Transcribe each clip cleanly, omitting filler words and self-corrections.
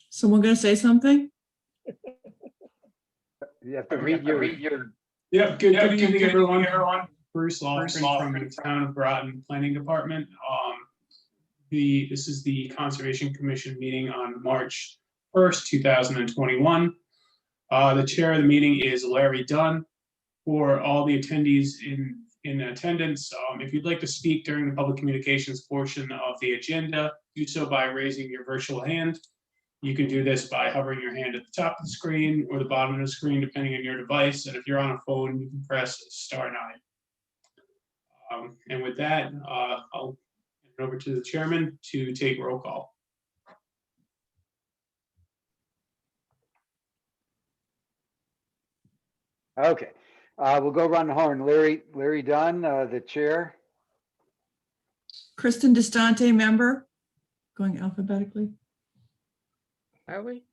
Someone gonna say something? You have to read your. Yeah, good evening, everyone. Bruce Lofgren from the Town of Groton Planning Department. This is the Conservation Commission meeting on March 1st, 2021. The chair of the meeting is Larry Dunn. For all the attendees in attendance, if you'd like to speak during the public communications portion of the agenda, do so by raising your virtual hand. You can do this by hovering your hand at the top of the screen or the bottom of the screen, depending on your device. And if you're on a phone, you can press *9. And with that, I'll hand it over to the chairman to take roll call. Okay, we'll go around the horn. Larry Dunn, the chair. Kristen DeStante, member, going alphabetically. Are we?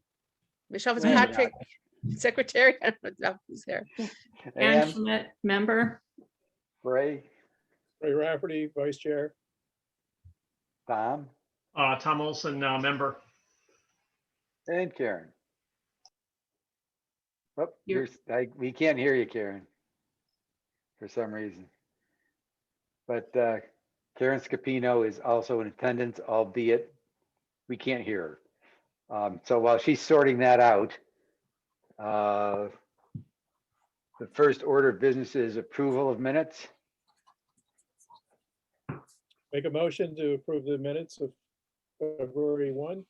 Michelle Fitzpatrick, secretary. I don't know who's there. Ann Schmidt, member. Ray Rafferty, vice chair. Tom Tom Olson, member. and Karen. Oh, You're- we can't hear you, Karen, for some reason. But Karen Scapino is also in attendance, albeit we can't hear her. So while she's sorting that out, the first order of business is approval of minutes. Make a motion to approve the minutes of February 1.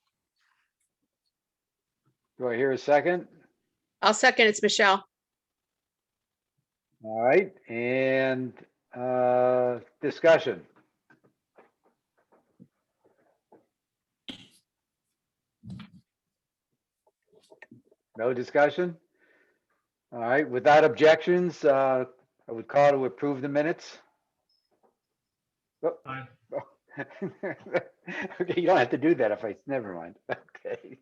Do I hear a second? I'll second. It's Michelle. All right, and discussion. No discussion? All right, without objections, I would call to approve the minutes. Oh. Aye. Okay, you don't have to do that if never mind. Okay.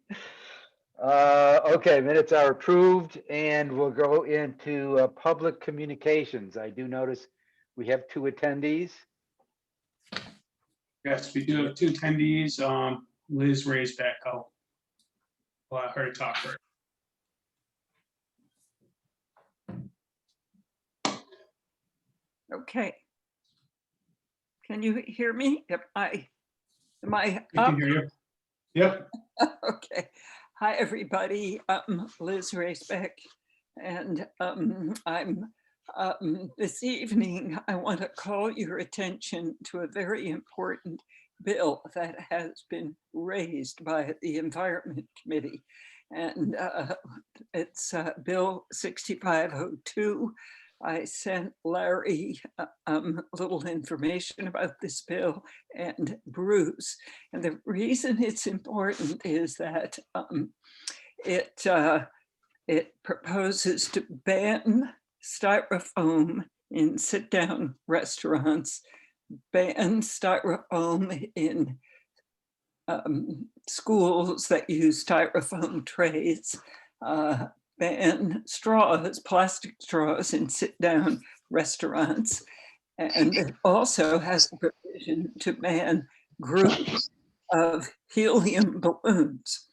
Okay, minutes are approved and we'll go into public communications. I do notice we have 2 attendees. Yes, we do have 2 attendees. Liz Raisbeck, I'll allow her to talk first. Okay. Can you hear me? Am I We up? can hear you. Yep. Okay. Hi, everybody. I'm Liz Raisbeck, and I'm this evening, I want to call your attention to a very important bill that has been raised by the Environment Committee. And it's Bill 6502. I sent Larry a little information about this bill and Bruce. And the reason it's important is that it proposes to ban styrofoam in sit-down restaurants, ban styrofoam in schools that use styrofoam trays, ban straws, plastic straws in sit-down restaurants, and it also has a provision to ban groups of helium balloons.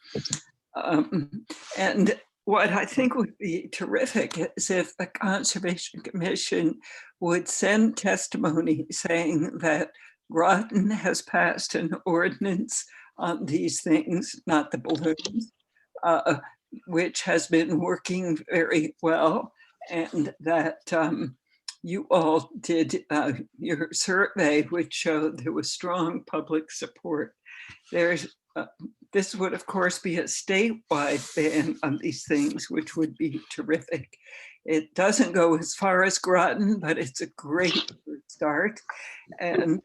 And what I think would be terrific is if the Conservation Commission would send testimony saying that Groton has passed an ordinance on these things, not the balloons, which has been working very well, and that you all did your survey, which showed there was strong public support. This would, of course, be a statewide ban on these things, which would be terrific. It doesn't go as far as Groton, but it's a great start. And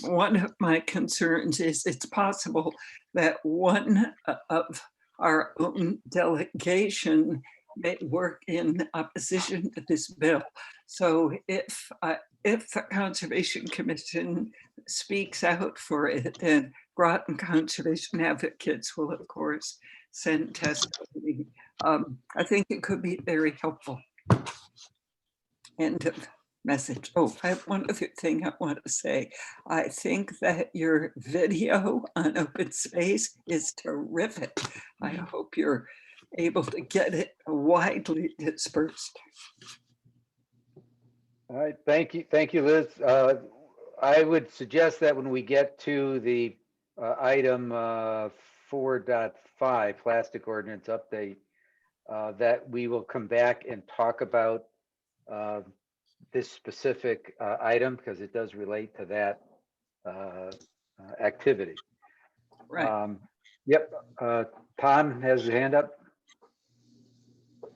one of my concerns is it's possible that one of our own delegation may work in opposition to this bill. So if the Conservation Commission speaks out for it, then Groton conservation advocates will, of course, send testimony. I think it could be very helpful. End of message. Oh, I have one other thing I want to say. I think that your video on open space is terrific. I hope you're able to get it widely dispersed. All right, thank you, Liz. I would suggest that when we get to the item 4.5, plastic ordinance update, that we will come back and talk about this specific item because it does relate to that activity. Right. Yep, Tom has his hand up.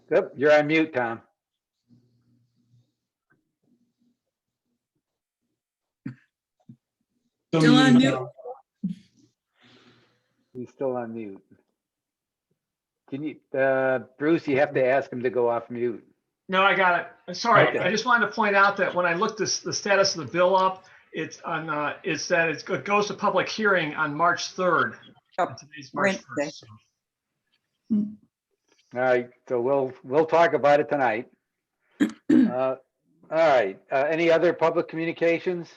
Yep, you're on mute, Tom. Still on muted mute. now. He's still on mute. Can you, Bruce, you have to ask him to go off mute. No, I got it. Sorry, Okay. I just wanted to point out that when I looked the status of the bill up, it's on, it's that it goes to public hearing on March 3rd. Yep, Today's March Wednesday. 1st. So. All right, so we'll talk about it tonight. All right, any other public communications?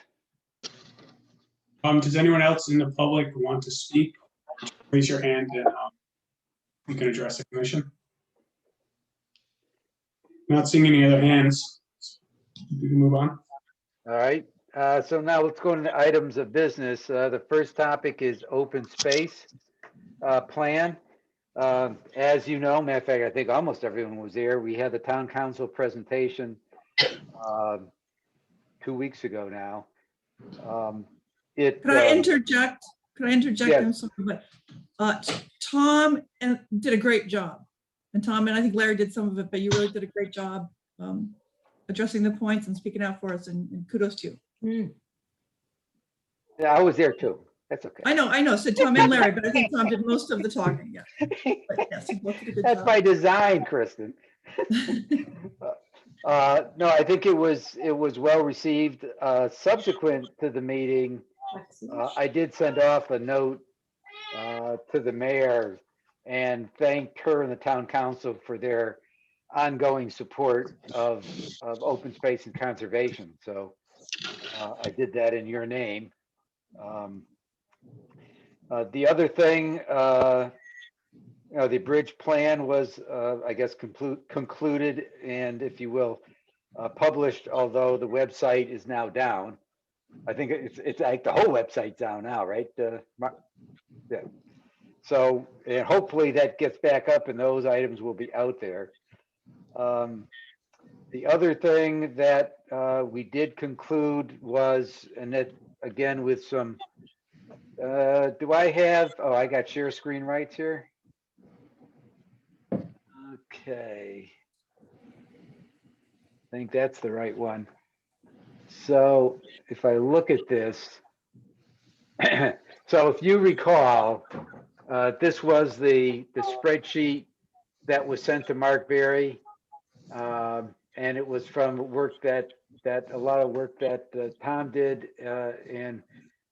Does anyone else in the public want to speak? Raise your hand and you can address the commission. Not seeing any other hands. We can move on. All right, so now let's go into items of business. The first topic is open space plan. As you know, matter of fact, I think almost everyone was there. We had the town council presentation 2 weeks ago now. Could I interject? Could I interject? Yes. I'm sorry, but Tom did a great job. And Tom, and I think Larry did some of it, but you really did a great job addressing the points and speaking out for us, and kudos to you. Yeah, I was there too. That's okay. I know, so Tom and Larry, but I think Tom did most of the talking, yeah. But yes, he both did a good That's job. by design, Kristen. No, I think it was well received. Subsequent to the meeting, I did send off a note to the mayor and thanked her and the town council for their ongoing support of open space and conservation. So I did that in your name. The other thing, the bridge plan was, I guess, concluded and, if you will, published, although the website is now down. I think it's like the whole website's down now, right? Yeah. So, and hopefully that gets back up and those items will be out there. The other thing that we did conclude was, and that again with some, do I have, oh, I got share screen rights here. Okay. I think that's the right one. So if I look at this, so if you recall, this was the spreadsheet that was sent to Mark Berry. And it was from work that a lot of work that Tom did, and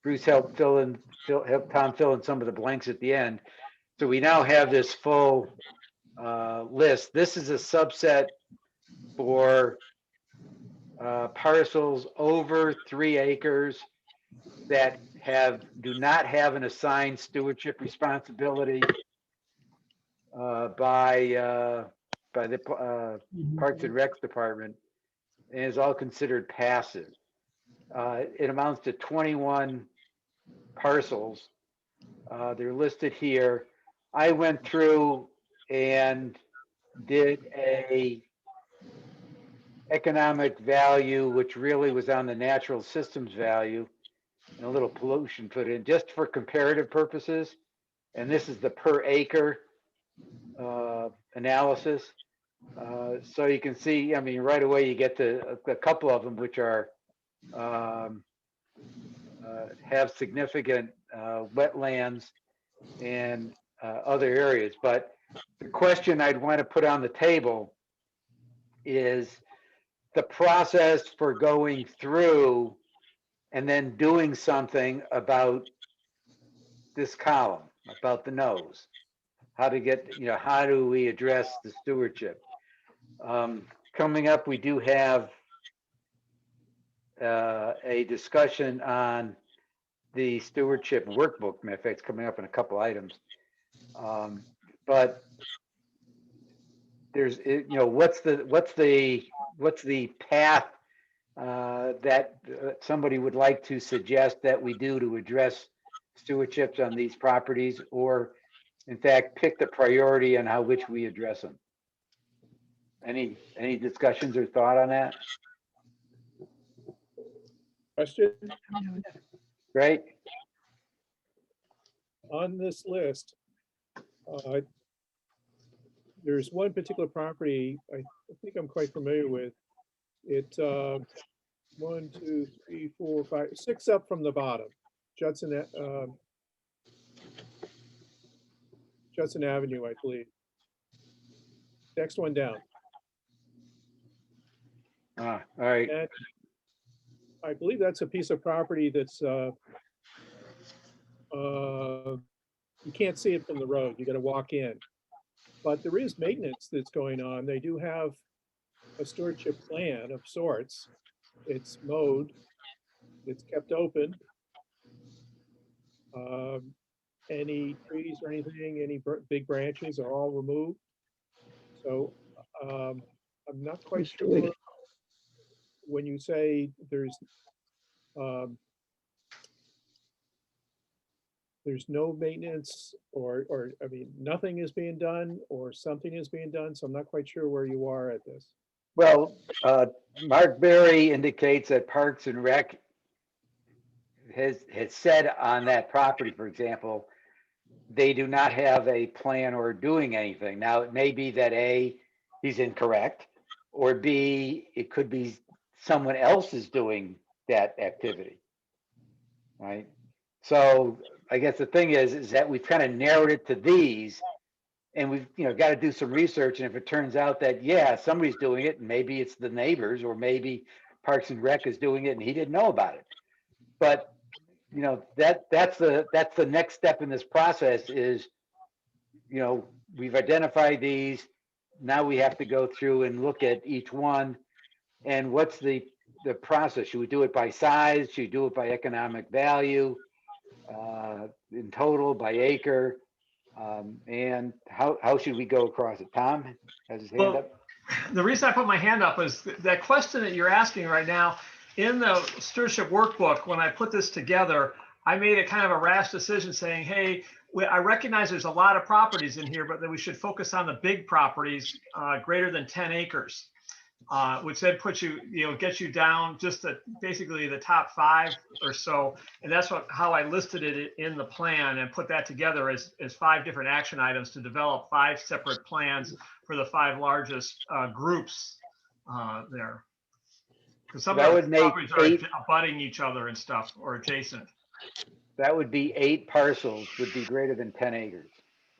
Bruce helped help Tom fill in some of the blanks at the end. So we now have this full list. This is a subset for parcels over 3 acres that do not have an assigned stewardship responsibility by the Parks and Recs Department, and is all considered passive. It amounts to 21 parcels. They're listed here. I went through and did a economic value, which really was on the natural systems value, and a little pollution put in just for comparative purposes. And this is the per acre analysis. So you can see, I mean, right away you get to a couple of them which are have significant wetlands and other areas. But the question I'd want to put on the table is the process for going through and then doing something about this column, about the nose. How to get, how do we address the stewardship? Coming up, we do have a discussion on the stewardship workbook. Matter of fact, it's coming up in a couple items. But there's, you know, what's the path that somebody would like to suggest that we do to address stewardships on these properties, or in fact, pick the priority on how which we address them? Any discussions or thought on that? Question Right? on this list. There's one particular property I think I'm quite familiar with. It's 1, 2, 3, 4, 5, 6 up from the bottom. Judson Avenue, I believe. Next one down. All right. And I believe that's a piece of property that's you can't see it from the road. You got to walk in. But there is maintenance that's going on. They do have a stewardship plan of sorts. It's mowed. It's kept open. Any trees or anything, any big branches are all removed. So I'm not quite sure when you say there's no maintenance, or I mean, nothing is being done or something is being done. So I'm not quite sure where you are at this. Well, Mark Berry indicates that Parks and Rec has said on that property, for example, they do not have a plan or doing anything. Now, it may be that A, he's incorrect, or B, it could be someone else is doing that activity, right? So I guess the thing is that we've kind of narrowed it to these, and we've, you know, got to do some research. And if it turns out that, yeah, somebody's doing it, and maybe it's the neighbors, or maybe Parks and Rec is doing it and he didn't know about it. But, you know, that's the next step in this process is, you know, we've identified these. Now we have to go through and look at each one. And what's the process? Should we do it by size? Should we do it by economic value? In total, by acre? And how should we go across it? Tom has his hand up. The reason I put my hand up is that question that you're asking right now. In the stewardship workbook, when I put this together, I made a kind of a rash decision saying, hey, I recognize there's a lot of properties in here, but that we should focus on the big properties greater than 10 acres, which then puts you, gets you down just to basically the top 5 or so. And that's how I listed it in the plan and put that together as 5 different action items to develop 5 separate plans for the 5 largest groups there. Because some That of would the make properties are 8 abutting each other and stuff, or adjacent. That would be 8 parcels would be greater than 10 acres.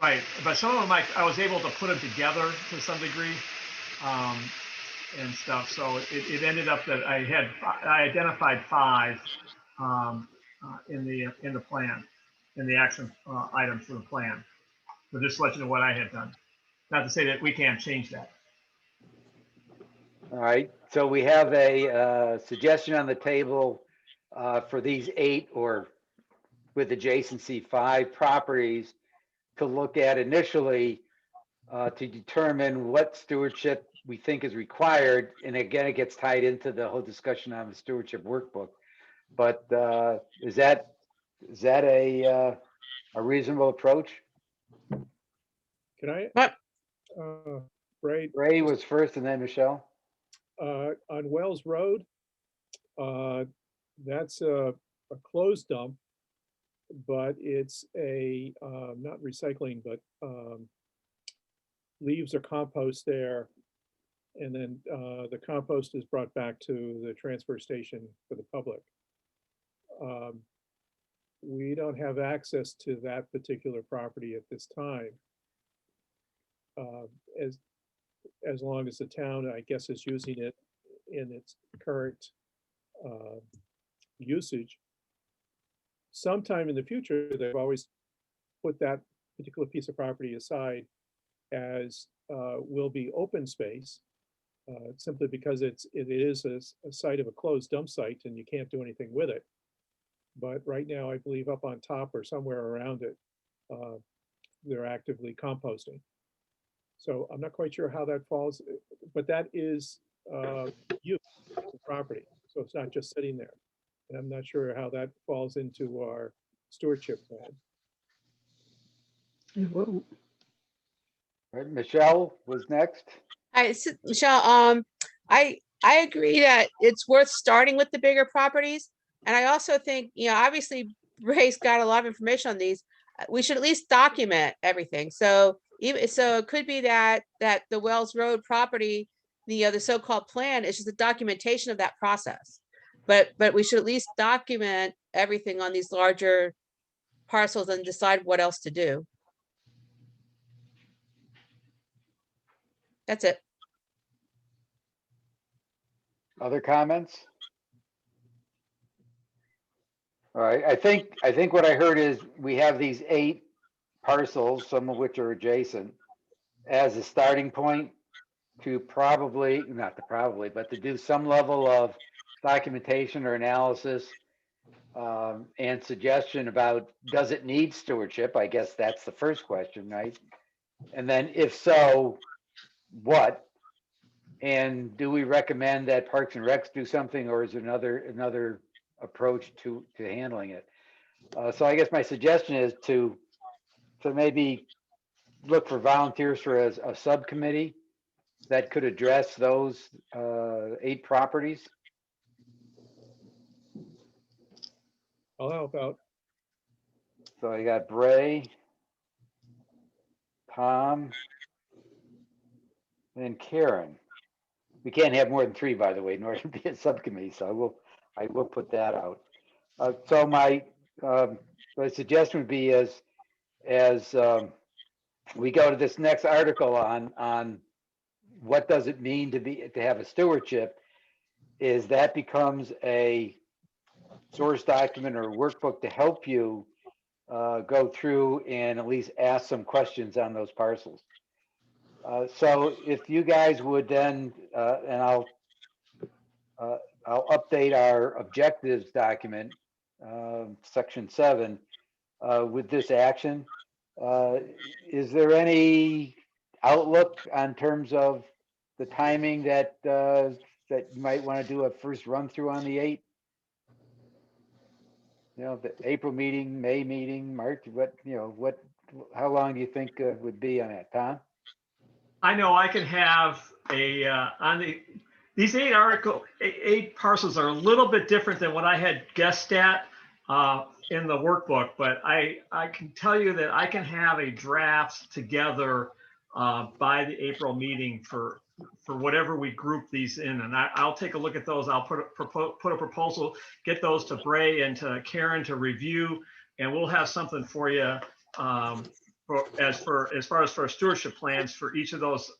Right, but some of them I was able to put them together to some degree and stuff. So it ended up that I identified 5 in the plan, in the action items for the plan. So just to let you know what I had done. Not to say that we can't change that. All right, so we have a suggestion on the table for these 8, or with adjacency 5 properties to look at initially to determine what stewardship we think is required. And again, it gets tied into the whole discussion on the stewardship workbook. But is that a reasonable approach? Can I? What? Ray was first, and then Michelle. On Wells Road, that's a closed dump, but it's a not recycling, but leaves or compost there, and then the compost is brought back to the transfer station for the public. We don't have access to that particular property at this time. As long as the town, I guess, is using it in its current usage. Sometime in the future, they've always put that particular piece of property aside as will be open space simply because it is a site of a closed dump site and you can't do anything with it. But right now, I believe up on top or somewhere around it, they're actively composting. So I'm not quite sure how that falls, but that is use of the property. So it's not just sitting there. And I'm not sure how that falls into our stewardship plan. Whoa. Right, Michelle was next. Hi, Michelle, I agree that it's worth starting with the bigger properties. And I also think, obviously Ray's got a lot of information on these. We should at least document everything. So it could be that the Wells Road property, the so-called plan is just a documentation of that process. But we should at least document everything on these larger parcels and decide what else to do. That's it. Other comments? All right, I think what I heard is we have these 8 parcels, some of which are adjacent, as a starting point to but to do some level of documentation or analysis and suggestion about, does it need stewardship? I guess that's the first question, right? And then if so, what? And do we recommend that Parks and Recs do something, or is there another approach to handling it? So I guess my suggestion is to maybe look for volunteers for a subcommittee that could address those 8 properties. I'll help out. So I got Bray, Tom, and Karen. We can't have more than 3, by the way, in order to be a subcommittee. So I will put that out. So my suggestion would be as we go to this next article on what does it mean to have a stewardship, is that becomes a source document or workbook to help you go through and at least ask some questions on those parcels. So if you guys would then, and I'll update our objectives document, section 7, with this action. Is there any outlook on terms of the timing that you might want to do a first run through on the 8? The April meeting, May meeting, March, how long do you think would be on that, Tom? I know I can have these 8 parcels are a little bit different than what I had guessed at in the workbook, but I can tell you that I can have a draft together by the April meeting for whatever we group these in, and I'll take a look at those. I'll put a proposal, get those to Bray and to Karen to review, and we'll have something for you as far as for stewardship plans for each of those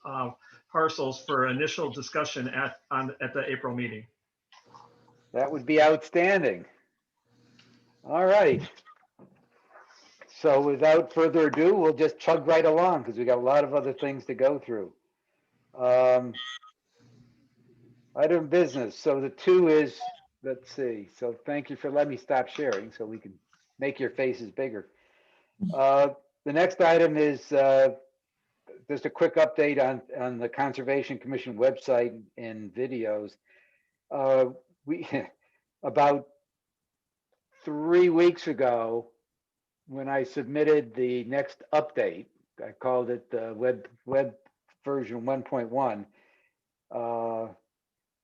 parcels for initial discussion at the April meeting. That would be outstanding. All right. So without further ado, we'll just chug right along because we got a lot of other things to go through. Item business. So the 2 is, let's see. So thank you for letting me stop sharing so we can make your faces bigger. The next item is just a quick update on the Conservation Commission website and videos. We about 3 weeks ago, when I submitted the next update, I called it the web version 1.1.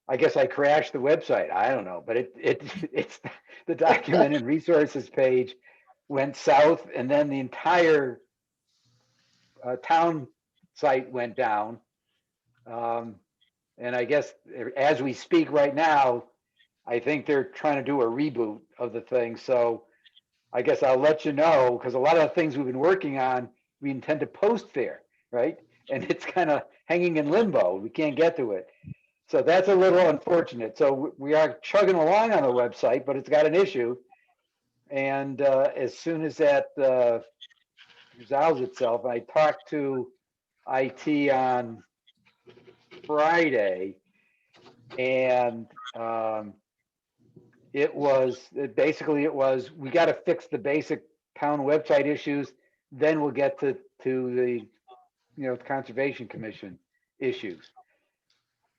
I guess I crashed the website. I don't know, but it's the document and resources page went south, and then the entire town site went down. And I guess as we speak right now, I think they're trying to do a reboot of the thing. So I guess I'll let you know, because a lot of the things we've been working on, we intend to post there, right? And it's kind of hanging in limbo. We can't get to it. So that's a little unfortunate. So we are chugging along on the website, but it's got an issue. And as soon as that resolves itself, I talked to IT on Friday, and basically it was, we got to fix the basic town website issues, then we'll get to the, Conservation Commission issues.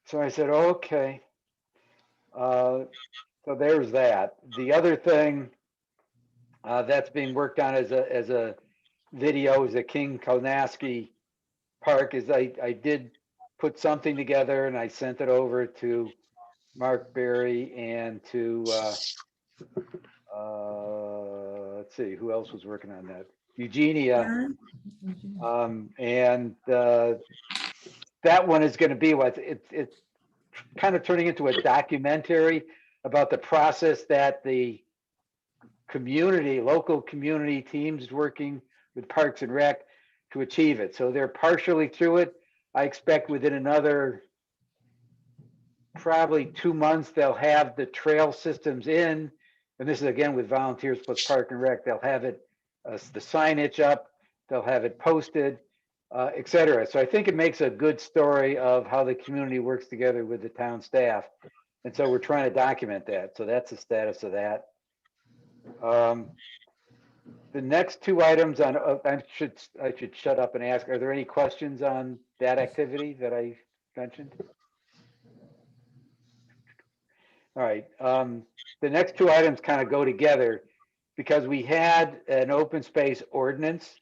So I said, okay. So there's that. The other thing that's being worked on as a video is the King Konaski Park. Is I did put something together and I sent it over to Mark Berry and to let's see who else was working on that. Eugenia. Aaron? And that one is going to be what it's kind of turning into a documentary about the process that the local community teams working with Parks and Rec to achieve it. So they're partially through it. I expect within another probably 2 months, they'll have the trail systems in. And this is again with volunteers plus Park and Rec. They'll have it, the signage up, they'll have it posted, et cetera. So I think it makes a good story of how the community works together with the town staff. And so we're trying to document that. So that's the status of that. The next two items on, I should shut up and ask, are there any questions on that activity that I mentioned? All right. The next two items kind of go together because we had an open space ordinance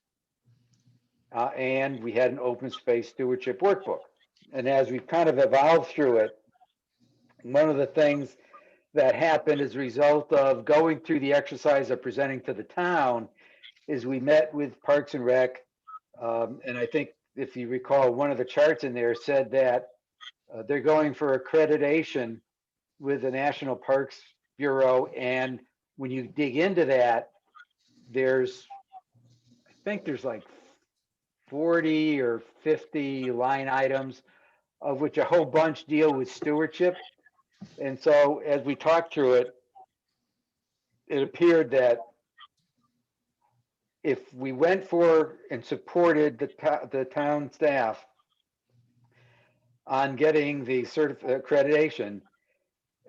and we had an open space stewardship workbook. And as we've kind of evolved through it, one of the things that happened as a result of going through the exercise of presenting to the town is we met with Parks and Rec. And I think if you recall, one of the charts in there said that they're going for accreditation with the National Parks Bureau. And when you dig into that, I think there's like 40 or 50 line items, of which a whole bunch deal with stewardship. And so as we talked through it, it appeared that if we went for and supported the town staff on getting the accreditation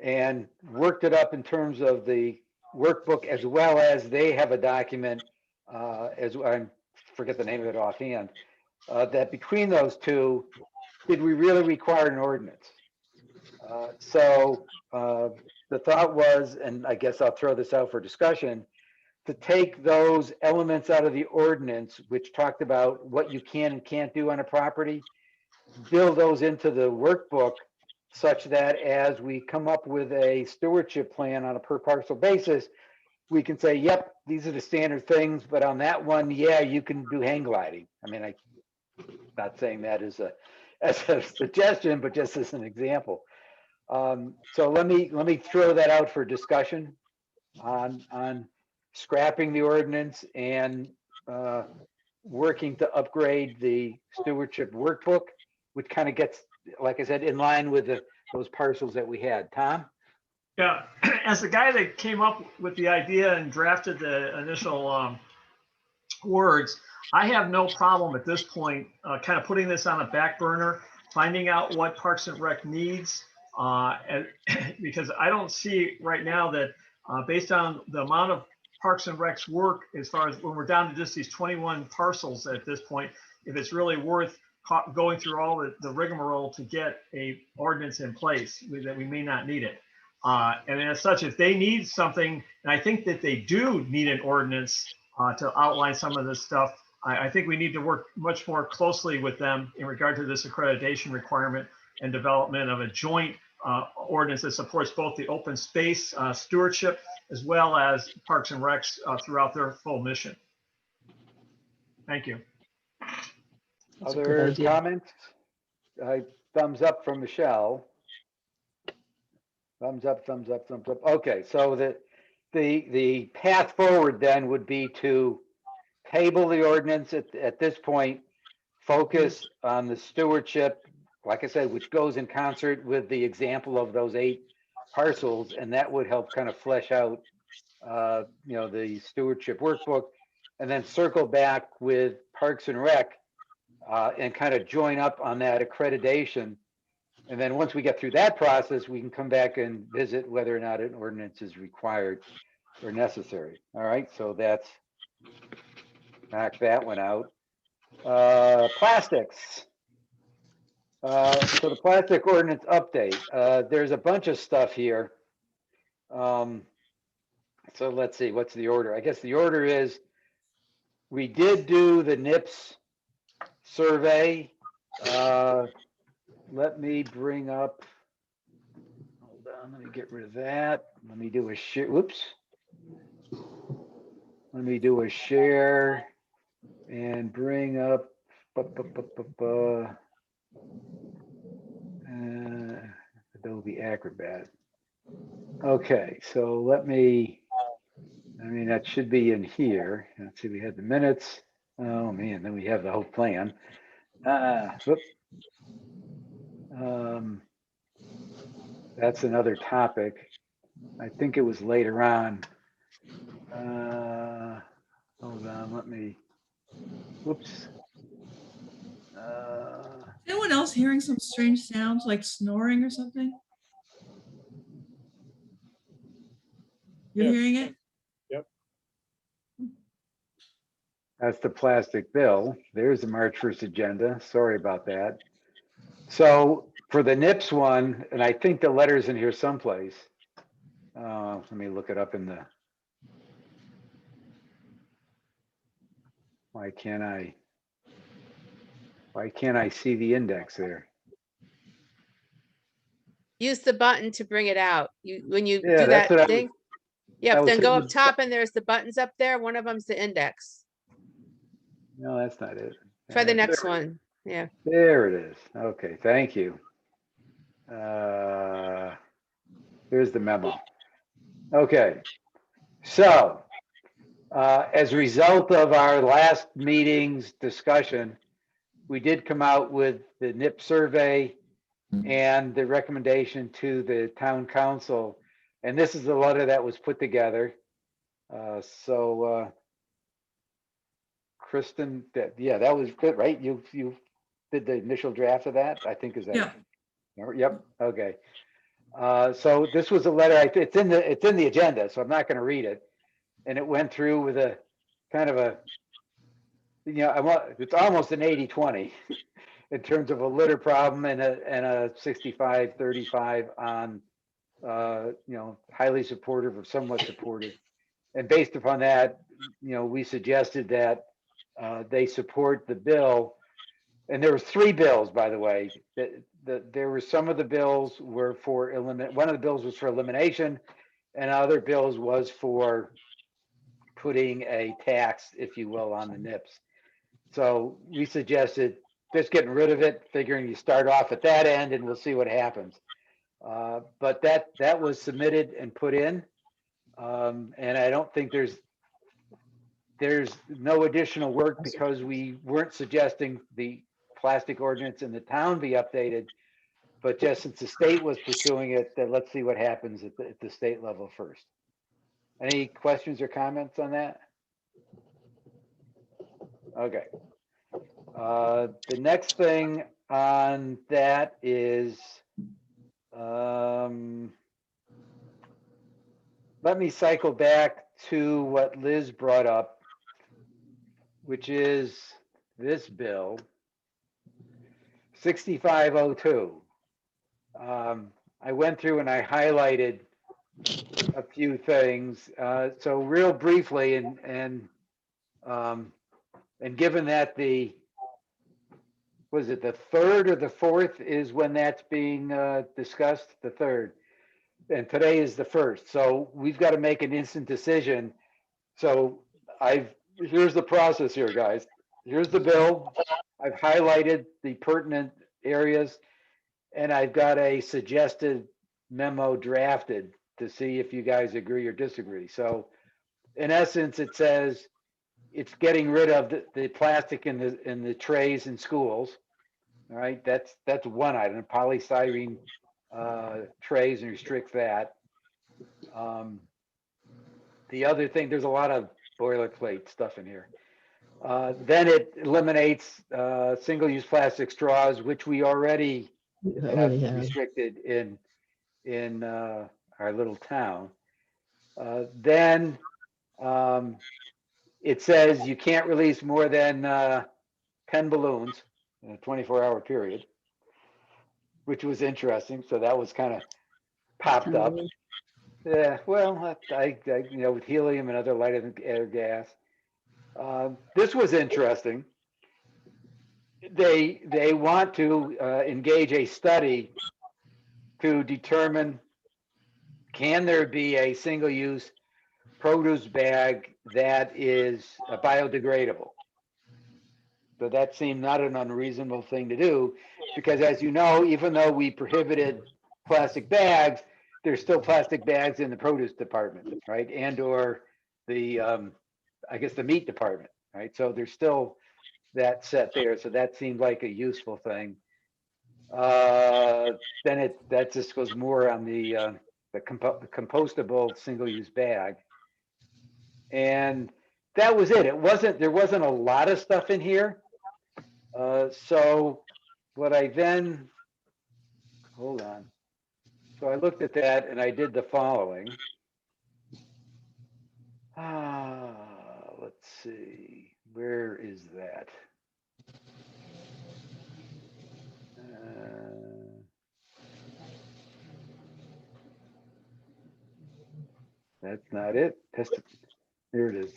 and worked it up in terms of the workbook, as well as they have a document, as I forget the name of it offhand, that between those two, did we really require an ordinance? So the thought was, and I guess I'll throw this out for discussion, to take those elements out of the ordinance, which talked about what you can and can't do on a property, build those into the workbook such that as we come up with a stewardship plan on a per parcel basis, we can say, yep, these are the standard things, but on that one, yeah, you can do hang gliding. I mean, I'm not saying that as a suggestion, but just as an example. So let me throw that out for discussion on scrapping the ordinance and working to upgrade the stewardship workbook, which kind of gets, like I said, in line with those parcels that we had. Tom? Yeah, as the guy that came up with the idea and drafted the initial words, I have no problem at this point kind of putting this on a back burner, finding out what Parks and Rec needs, because I don't see right now that based on the amount of Parks and Rec's work, as far as when we're down to just these 21 parcels at this point, if it's really worth going through all the rigmarole to get a ordinance in place, that we may not need it. And as such, if they need something, and I think that they do need an ordinance to outline some of this stuff, I think we need to work much more closely with them in regard to this accreditation requirement and development of a joint ordinance that supports both the open space stewardship as well as Parks and Recs throughout their full mission. Thank you. Other comments? Thumbs up from Michelle. Thumbs up, thumbs up, thumbs up. Okay, so the path forward then would be to table the ordinance at this point, focus on the stewardship, like I said, which goes in concert with the example of those 8 parcels, and that would help kind of flesh out, the stewardship workbook, and then circle back with Parks and Rec and kind of join up on that accreditation And then once we get through that process, we can come back and visit whether or not an ordinance is required or necessary. All right, so that's, knock that one out. Plastics. So the plastic ordinance update, there's a bunch of stuff here. So let's see, what's the order? I guess the order is, we did do the NIPS survey. Let me bring up, hold on, let me get rid of that. Let me do a share, whoops. Let me do a share and bring up Adobe Acrobat. Okay, so let me, I mean, that should be in here. Let's see, we had the minutes. Oh man, then we have the whole plan. Whoop. That's another topic. I think it was later on. Hold on, let me, whoops. Is anyone else hearing some strange sounds like snoring or something? You're Yes. hearing it? That's the plastic bill. There's the March 1st agenda. Sorry about that. So for the NIPS one, and I think the letter's in here someplace. Let me look it up in the. Why can't I see the index there? Use the button to bring it out. When you Yeah, do that's what I that was- thing. Yep, I was then go hitting up top and there's the buttons up there. One of them's the index. No, that's not it. Try the There- next one. Yeah. There it is. Okay, thank you. Here's the memo. Okay, so as a result of our last meeting's discussion, we did come out with the NIP survey and the recommendation to the town council. And this is the letter that was put together. Kristen, that was good, right? You did the initial draft of that, I think is that. Yeah. Yep, okay. So this was a letter, it's in the agenda, so I'm not gonna read it. And it went through with a kind of a, it's almost an 80-20 in terms of a litter problem and a 65-35 on, highly supportive or somewhat supportive. And based upon that, we suggested that they support the bill. And there was 3 bills, by the way. There were some of the bills were for one of the bills was for elimination, and other bills was for putting a tax, if you will, on the NIPS. So we suggested just getting rid of it, figuring you start off at that end and we'll see what happens. But that was submitted and put in. And I don't think there's no additional work because we weren't suggesting the plastic ordinance in the town be updated, but just since the state was pursuing it, then let's see what happens at the state level first. Any questions or comments on that? Okay. The next thing on that is, let me cycle back to what Liz brought up, which is this bill, 6502. I went through and I highlighted a few things. So real briefly, and given that was it the 3rd or the 4th is when that's being discussed? The 3rd. And today is the 1st. So we've got to make an instant decision. So here's the process here, guys. Here's the bill. I've highlighted the pertinent areas, and I've got a suggested memo drafted to see if you guys agree or disagree. So in essence, it says it's getting rid of the plastic in the trays in schools. All right, that's one item, polystyrene trays, and restrict that. The other thing, there's a lot of boilerplate stuff in here. Then it eliminates single-use plastic straws, which we already You have already to have. restricted in our little town. Then it says you can't release more than 10 balloons in a 24-hour period, which was interesting. So that was kind of popped up. Yeah, well, with helium and other lighter air gas. This was interesting. They want to engage a study to determine, can there be a single-use produce bag that is biodegradable? So that seemed not an unreasonable thing to do, because as you know, even though we prohibited plastic bags, there's still plastic bags in the produce department, right? And or the, I guess the meat department, right? So there's still that set there. So that seemed like a useful thing. Then that just goes more on the compostable single-use bag. And that was it. There wasn't a lot of stuff in here. So what I then, hold on. So I looked at that and I did the following. Let's see, where is that? That's not it. Here it is.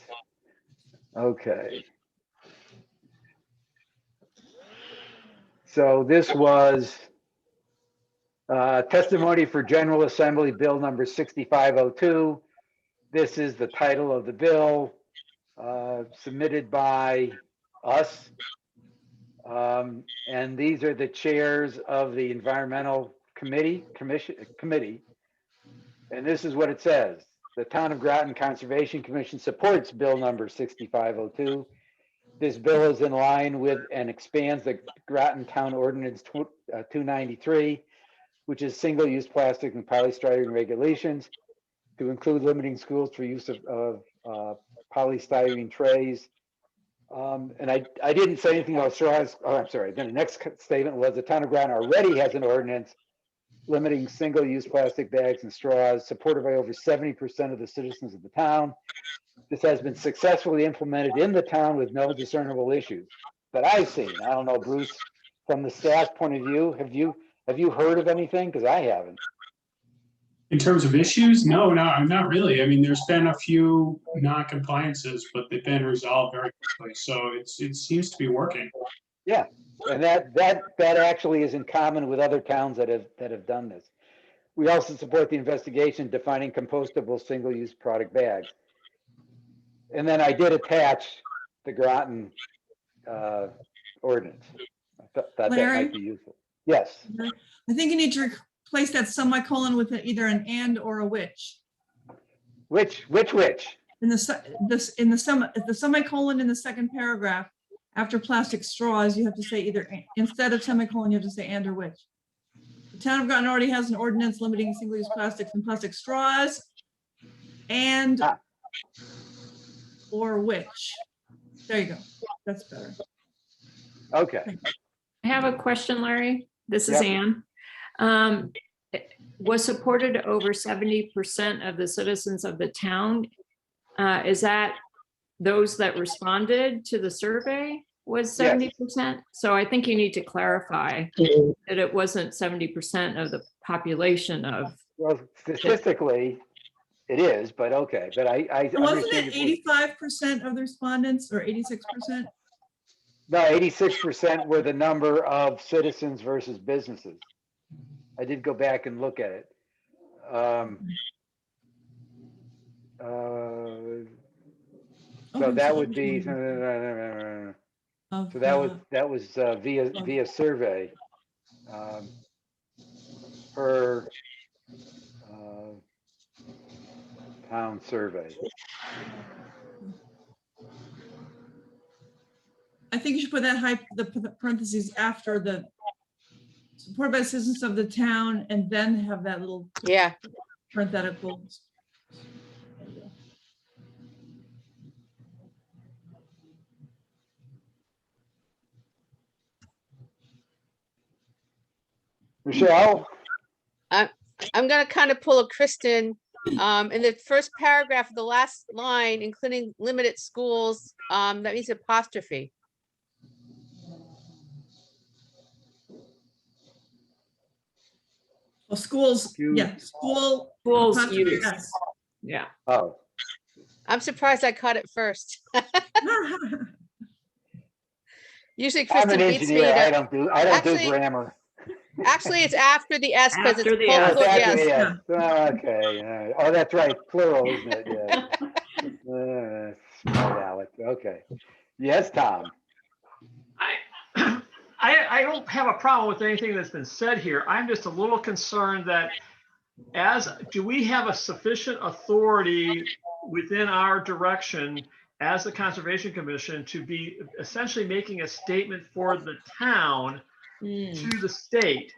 Okay. So this was testimony for General Assembly Bill number 6502. This is the title of the bill submitted by us. And these are the chairs of the Environmental Committee. And this is what it says. The Town of Groton Conservation Commission supports bill number 6502. This bill is in line with and expands the Groton Town Ordinance 293, which is single-use plastic and polystyrene regulations, to include limiting schools for use of polystyrene trays. And I didn't say anything about straws. Oh, I'm sorry. Then the next statement was the Town of Groton already has an ordinance limiting single-use plastic bags and straws, supported by over 70% of the citizens of the town. This has been successfully implemented in the town with no discernible issues that I've seen. I don't know, Bruce, from the staff point of view, have you heard of anything? Because I haven't. In terms of issues, no, not really. I mean, there's been a few non-compliances, but they've been resolved very quickly. So it seems to be working. Yeah, and that actually is in common with other towns that have done this. We also support the investigation defining compostable single-use product bags. And then I did attach the Groton ordinance. I thought that might be useful. Yes. I think you need to replace that semicolon with either an and or a which. Which? In the semicolon in the second paragraph, after plastic straws, you have to say either, instead of semicolon, you have to say and or which. The Town of Groton already has an ordinance limiting single-use plastics and plastic straws, and or which. There you go. That's better. Okay. I have a question, Larry. This is Yep. Ann. Was supported over 70% of the citizens of the town. Is that those that responded to the survey was 70%? So I think you need to clarify that it wasn't 70% of the population of. Well, statistically, it is, but okay. But I Wasn't understand it 85% of the respondents or 86%? No, 86% were the number of citizens versus businesses. I did go back and look at it. So that would be, so that was via survey per town survey. I think you should put that the parentheses after the supported by citizens of the town, and then have that little parenthetical. Michelle? I'm gonna kind of pull a Kristen. In the first paragraph of the last line, including limited schools, that means apostrophe. Well, schools, yeah, Huge. school. Schools apostrophe use. S. Yeah. Oh, I'm surprised I caught it first. Usually I'm Kristen an beats me. engineer. I to- don't do Actually- grammar. Actually, it's after the S because it's After the full, S. Oh, that's yes. yes. Okay. All right. Oh, that's right. Plural, isn't it? Yeah. Smart Alec. Okay. Yes, Tom. I don't have a problem with anything that's been said here. I'm just a little concerned that do we have a sufficient authority within our direction as the Conservation Commission to be essentially making a statement for the town to the state?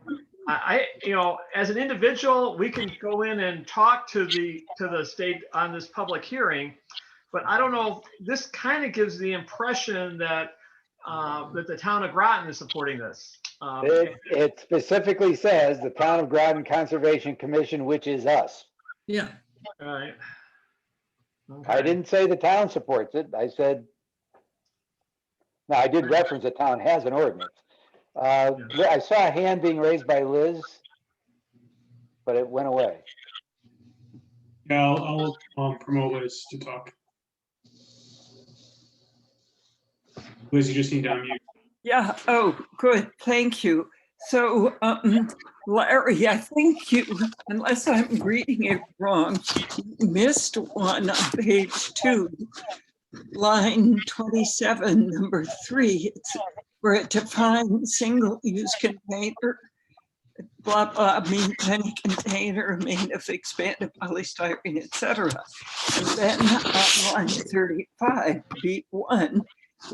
As an individual, we can go in and talk to the state on this public hearing, but I don't know, this kind of gives the impression that that the town of Groton is supporting this. It specifically says the Town of Groton Conservation Commission, which is us. Yeah, All right. I Okay. didn't say the town supports it. I said, no, I did reference the town has an ordinance. I saw a hand being raised by Liz, but it went away. Yeah, I'll promote Liz to talk. Liz, you just need to unmute. Yeah, oh, good, thank you. So, Larry, I think you, unless I'm reading it wrong, you missed one on page 2, line 27, number 3, where it defines single-use container, blah, blah, mean any container made of expanded polystyrene, etc. And then on line 35, B1,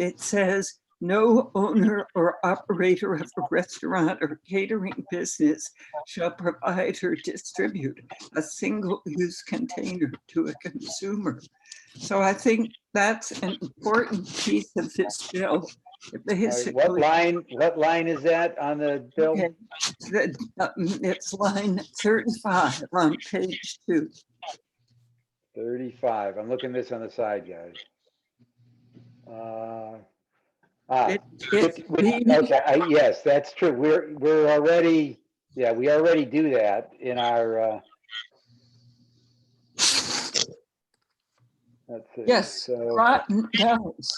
it says, no owner or operator of a restaurant or catering business shall provide or distribute a single-use container to a consumer. So I think that's an important piece of this bill. What line is that on the bill? Okay, it's line 35 on page 2. 35. I'm looking this on the side, guys. Okay, yes, that's true. We're already, yeah, we already do that in our. Let's see. Yes, So, Groton does.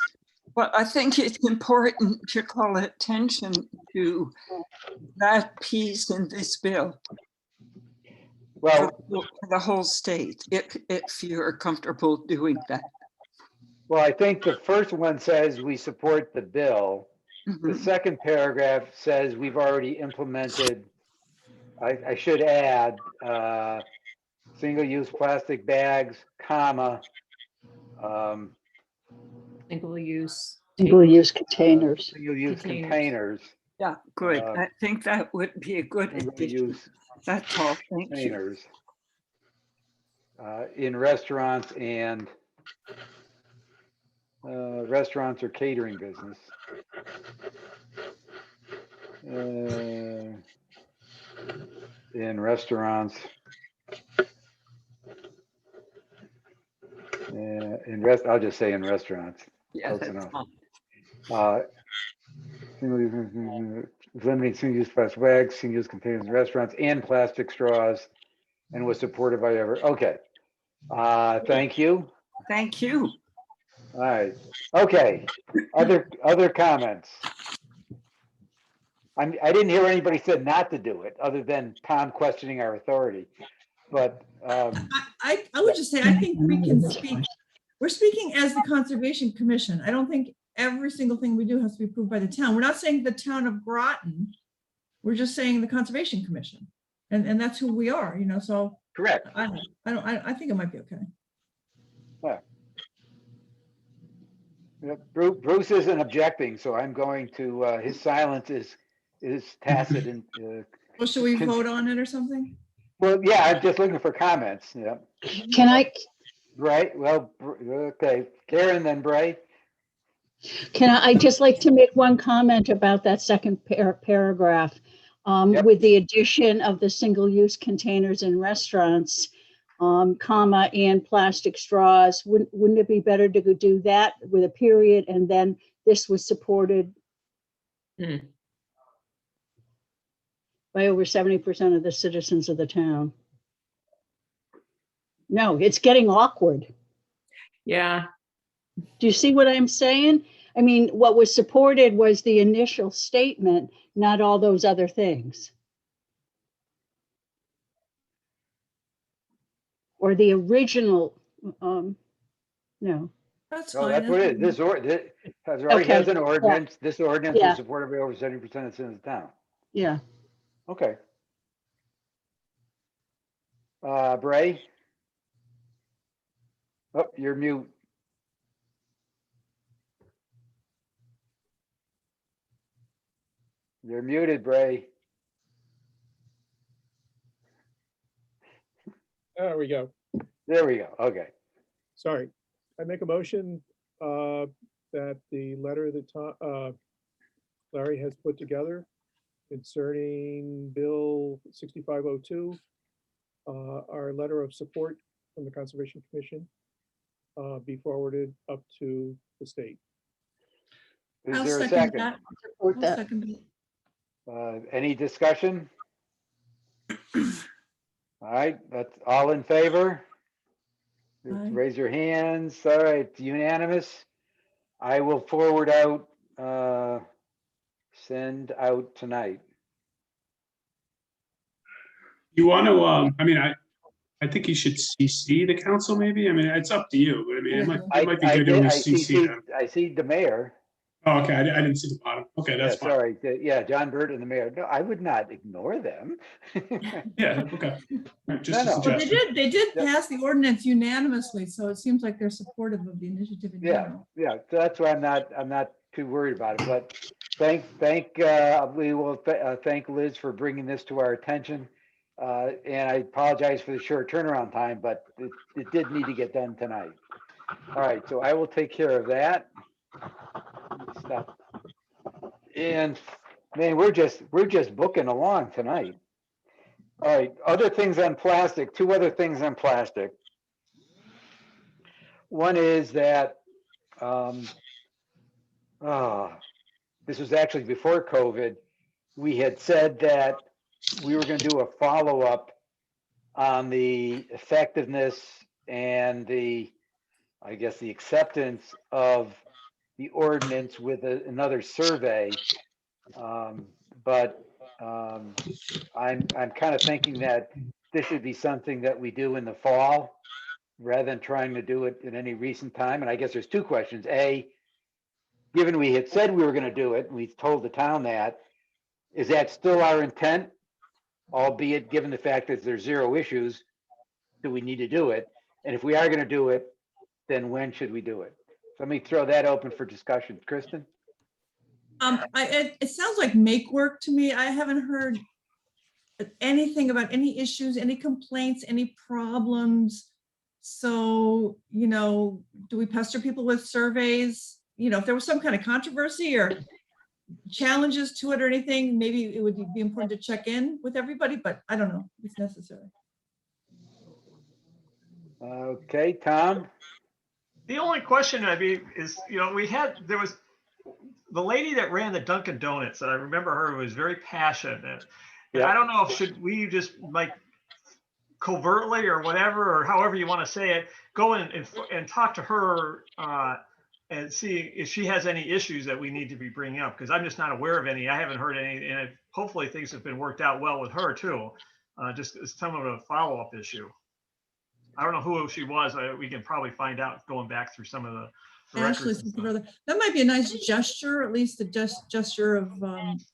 But I think it's important to call attention to that piece in this bill well, for the whole state, if you're comfortable doing that. well, I think the first one says we support the bill. The Mhm. second paragraph says we've already implemented, I should add, single-use plastic bags, comma, Single-use. Single-use containers. single-use Containers. containers, Yeah, good. Uh, I think that would be a good addition. single-use That's all. Thank you. containers in restaurants and restaurants or catering business. In restaurants. I'll just say in restaurants. Yeah, Close that's enough. fine. Limiting single-use plastic bags, single-use containers in restaurants and plastic straws, and was supported by ever. Okay. Thank you. Thank you. All right. Okay. Other comments? I didn't hear anybody said not to do it, other than Tom questioning our authority. But I would just say, I think we can speak, we're speaking as the Conservation Commission. I don't think every single thing we do has to be approved by the town. We're not saying the town of Groton. We're just saying the Conservation Commission. And that's who we are, so correct. I think it might be okay. Yeah, Bruce isn't objecting, so I'm going to, his silence is tacit and, Well, should we vote on it or something? well, yeah, I'm just looking for comments, yeah. Can I, Right, well, okay, Karen, then Bray. I'd just like to make one comment about that second paragraph. Yep. with the addition of the single-use containers in restaurants, comma, and plastic straws. Wouldn't it be better to go do that with a period and then this was supported by over 70% of the citizens of the town? No, it's getting awkward. Yeah, Do you see what I'm saying? I mean, what was supported was the initial statement, not all those other things. Or the original, no. That's So fine. that's what it is. This already has Okay, an ordinance. This ordinance Yeah. is supported by over 70% of citizens of the town. Yeah. Okay. Bray? Oh, you're mute. You're muted, Bray. There we go. There we go. Okay. Sorry. I make a motion that the letter that Larry has put together concerning Bill 6502, our letter of support from the Conservation Commission, be forwarded up to the state. Is I'll there a second second? that. Support I'll that. second it. Any discussion? All right, that's all in favor. Aye. Raise your hands. All right, unanimous. I will forward out, send out tonight. You want to, I mean, I think you should CC the council maybe. I mean, it's up to you, but I mean, it might be good to CC them. I see the mayor. Oh, okay, I didn't see the bottom. Okay, that's Yeah, fine. sorry. Yeah, John Burt and the mayor. No, I would not ignore them. Yeah, okay. Right, just No, a no. Well, suggestion. they did Yep. pass the ordinance unanimously, so it seems like they're supportive of the initiative in Yeah, general. yeah. So that's why I'm not too worried about it. But we will thank Liz for bringing this to our attention. And I apologize for the short turnaround time, but it did need to get done tonight. All right, so I will take care of that stuff. And man, we're just booking along tonight. All right, other things on plastic, two other things on plastic. One is that this was actually before COVID. We had said that we were going to do a follow-up on the effectiveness and the acceptance of the ordinance with another survey. But I'm kind of thinking that this should be something that we do in the fall rather than trying to do it in any recent time. And I guess there's two questions. A, given we had said we were going to do it, and we told the town that, is that still our intent? Albeit given the fact that there's zero issues, do we need to do it? And if we are going to do it, then when should we do it? So let me throw that open for discussion. Kristen? It sounds like make work to me. I haven't heard anything about any issues, any complaints, any problems. So, do we pester people with surveys? If there was some kind of controversy or challenges to it or anything, maybe it would be important to check in with everybody, but I don't know if it's necessary. Okay, Tom? The only question is, there was the lady that ran the Dunkin' Donuts, and I remember her was very passionate. And Yeah. I don't know if should we just like covertly or whatever, or however you want to say it, go in and talk to her and see if she has any issues that we need to be bringing up, because I'm just not aware of any. I haven't heard any, and hopefully things have been worked out well with her too. Just as some of a follow-up issue. I don't know who she was. We can probably find out going back through some of the Ashley, records and stuff. that might be a nice gesture, at least a gesture of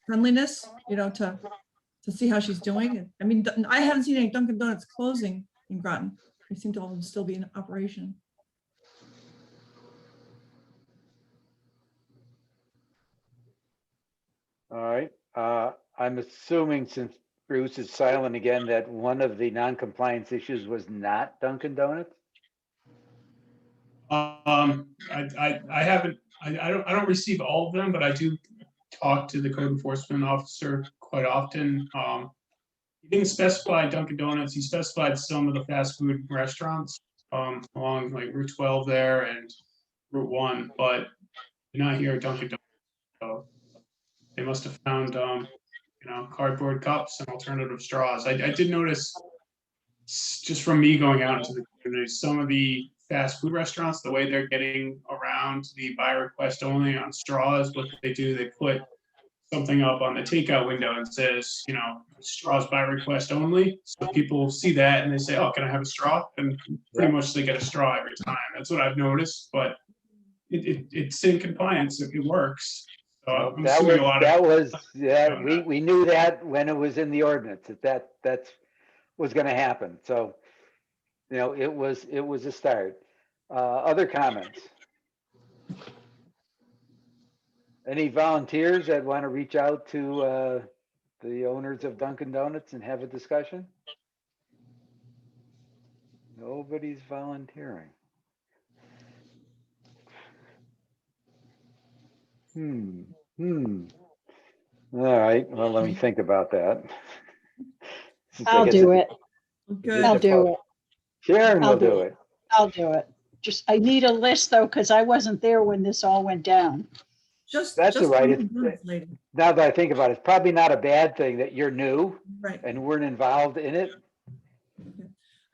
friendliness, to see how she's doing. I mean, I haven't seen any Dunkin' Donuts closing in Groton. They seem to all still be in operation. All right. I'm assuming, since Bruce is silent again, that one of the non-compliance issues was not Dunkin' Donuts? I haven't, I don't receive all of them, but I do talk to the code enforcement officer quite often. He didn't specify Dunkin' Donuts. He specified some of the fast food restaurants along like Route 12 there and Route 1, but you're not here at Dunkin' Donuts. So they must have found, cardboard cups and alternative straws. I did notice, just from me going out into the community, some of the fast food restaurants, the way they're getting around the by request only on straws, what they do, they put something up on the takeout window and says, straws by request only. So people see that and they say, oh, can I have a straw? And pretty much they get a straw every time. That's what I've noticed, but it's in compliance. It works. So I'm That assuming a lot of. was, yeah, we knew that when it was in the ordinance, that's was gonna happen. So, it was a start. Other comments? Any volunteers that want to reach out to the owners of Dunkin' Donuts and have a discussion? Nobody's volunteering. All right, well, let me think about that. Since I I'll guess do it. Good. I'll do it. Sharon will I'll do do it. it. I'll do it. Just, I need a list though, because I wasn't there when this all went down. That's all right. Dunkin' Donuts lady. Now that I think about it, it's probably not a bad thing that you're new Right. and weren't involved in it.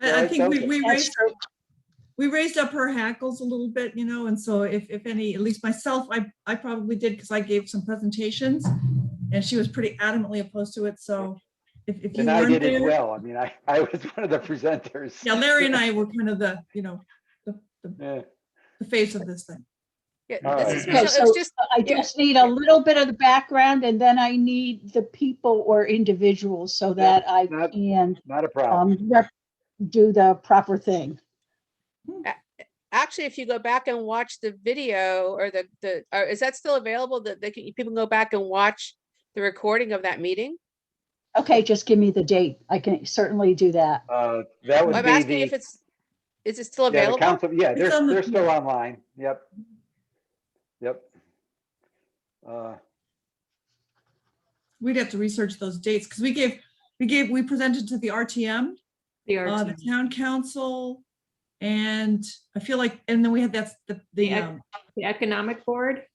I think okay. That's true. we raised up her hackles a little bit, and so if any, at least myself, I probably did, because I gave some presentations and she was pretty adamantly opposed to it. So if you And I weren't did as there, well. I mean, I was one of the presenters. yeah, Larry and I were kind of the Yeah. the face of this thing. Yeah, All this right. is, Okay, Michelle, it was so just, I just need a little bit of the background and then I need the people or individuals so that I Not- can Not a problem. do the proper thing. actually, if you go back and watch the video or is that still available that people can go back and watch the recording of that meeting? Okay, just give me the date. I can certainly do that. That would I'm be asking if the, is it still yeah, the available? council, yeah, It's on the- they're still online. Yep. We'd have to research those dates because we presented to the RTM, The the RT. town council, and I feel like, and then we had the The Economic Board.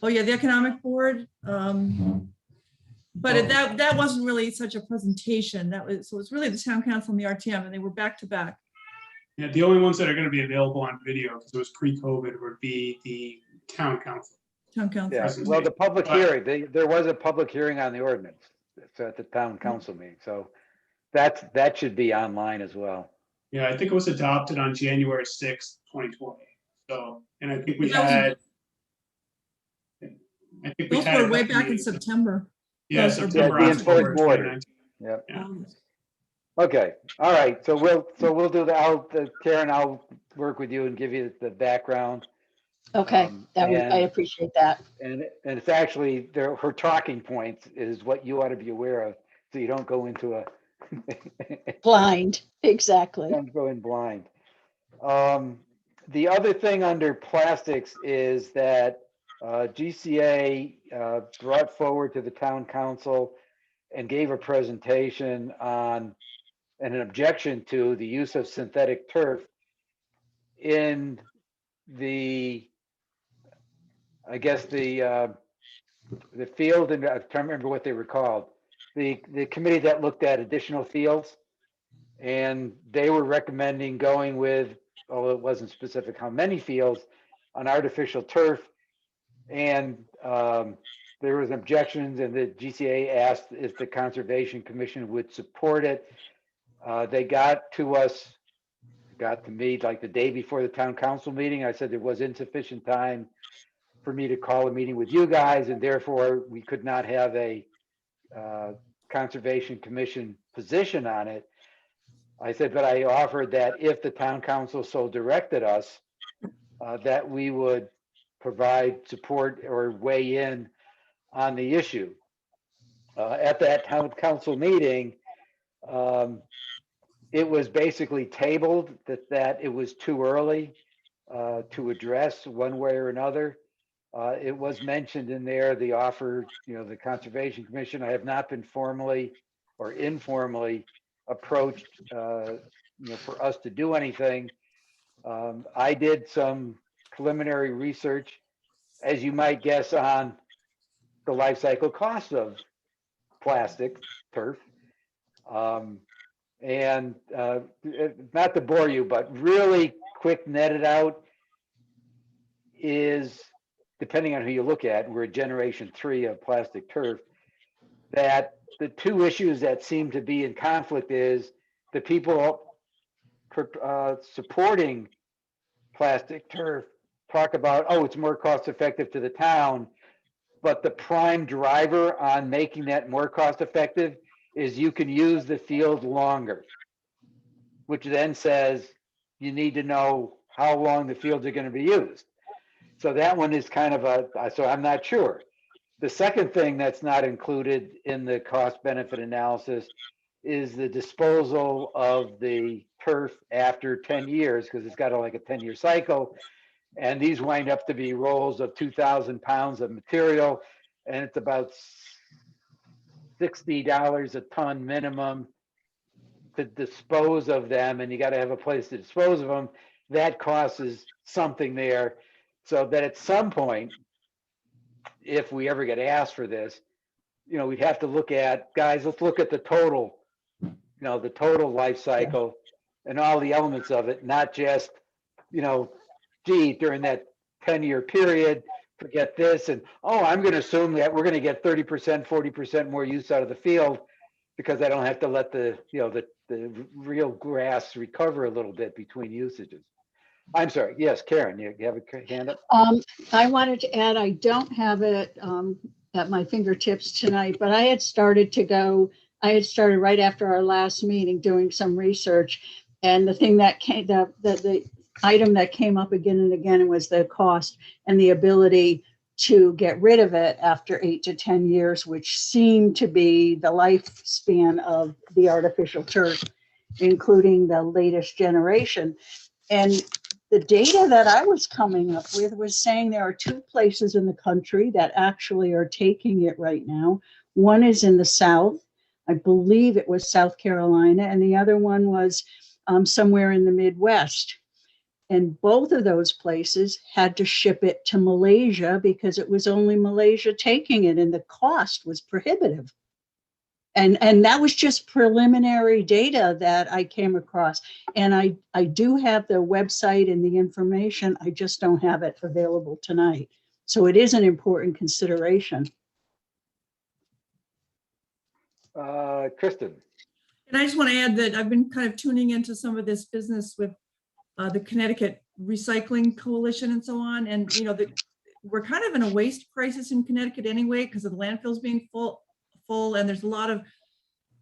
oh yeah, the economic board. But that wasn't really such a presentation. So it's really the town council and the RTM, and they were back to back. Yeah, the only ones that are going to be available on video, because it was pre-COVID, would be the town council. Town council. Yeah, well, the public hearing, there was a public hearing on the ordinance. It's at the town council meeting. So that should be online as well. Yeah, I think it was adopted on January 6th, 2020. So, and I think we That was- had. Those were way back in September. Yeah, Those are September, the October enforced order. 2019. Yep. Yeah. Okay, all right, so we'll do that. Karen, I'll work with you and give you the background. Okay, I and- appreciate that. And it's actually, her talking points is what you ought to be aware of, so you don't go into a. Blind, exactly. Don't go in blind. The other thing under plastics is that GCA brought forward to the town council and gave a presentation on and an objection to the use of synthetic turf in the, I guess the field, and I can't remember what they were called, the committee that looked at additional fields, and they were recommending going with, although it wasn't specific how many fields, on artificial turf. And there was objections, and the GCA asked if the Conservation Commission would support it. They got to me like the day before the town council meeting. I said there was insufficient time for me to call a meeting with you guys, and therefore we could not have a Conservation Commission position on it. I said, but I offered that if the town council so directed us, that we would provide support or weigh in on the issue. At that town council meeting, it was basically tabled that it was too early to address one way or another. It was mentioned in there, the offer, the Conservation Commission. I have not been formally or informally approached, for us to do anything. I did some preliminary research, as you might guess, on the life cycle cost of plastic turf. And not to bore you, but really quick netted out is, depending on who you look at, we're generation 3 of plastic turf, that the two issues that seem to be in conflict is the people supporting plastic turf talk about, oh, it's more cost effective to the town. But the prime driver on making that more cost effective is you can use the field longer, which then says you need to know how long the fields are going to be used. So that one is kind of so I'm not sure. The second thing that's not included in the cost benefit analysis is the disposal of the turf after 10 years, because it's got like a 10-year cycle. And these wind up to be rolls of 2,000 pounds of material, and it's about $60 a ton minimum to dispose of them, and you got to have a place to dispose of them. That cost is something there, so that at some point, if we ever get asked for this, we'd have to look at, guys, let's look at the total, the total life cycle and all the elements of it, not just, gee, during that 10-year period, forget this, and I'm going to assume that we're going to get 30%, 40% more use out of the field because I don't have to let the real grass recover a little bit between usages. I'm sorry. Yes, Karen, you have a hand up? I wanted to add, I don't have it at my fingertips tonight, but I had started right after our last meeting doing some research. And the thing that came, the item that came up again and again was the cost and the ability to get rid of it after 8 to 10 years, which seemed to be the lifespan of the artificial turf, including the latest generation. And the data that I was coming up with was saying there are 2 places in the country that actually are taking it right now. One is in the South. I believe it was South Carolina, and the other one was somewhere in the Midwest. And both of those places had to ship it to Malaysia because it was only Malaysia taking it, and the cost was prohibitive. And that was just preliminary data that I came across. And I do have the website and the information. I just don't have it available tonight. So it is an important consideration. Kristen. And I just want to add that I've been kind of tuning into some of this business with the Connecticut Recycling Coalition and so on. And, we're kind of in a waste crisis in Connecticut anyway, because of the landfills being full, and there's a lot of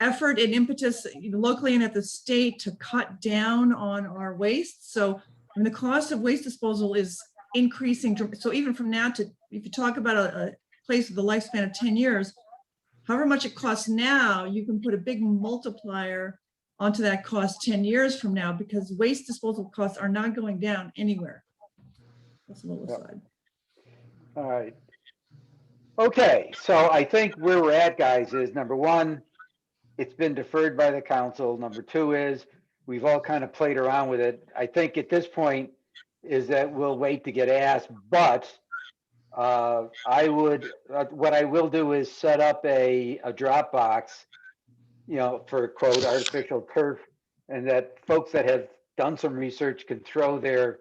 effort and impetus locally and at the state to cut down on our waste. So the cost of waste disposal is increasing. So even from now to, if you talk about a place with a lifespan of 10 years, however much it costs now, you can put a big multiplier onto that cost 10 years from now, because waste disposal costs are not going down anywhere. That's a little aside. All right. Okay, so I think where we're at, guys, is number one, it's been deferred by the council. Number two is we've all kind of played around with it. I think at this point is that we'll wait to get asked, but what I will do is set up a Dropbox, for quote artificial turf, and that folks that have done some research can throw their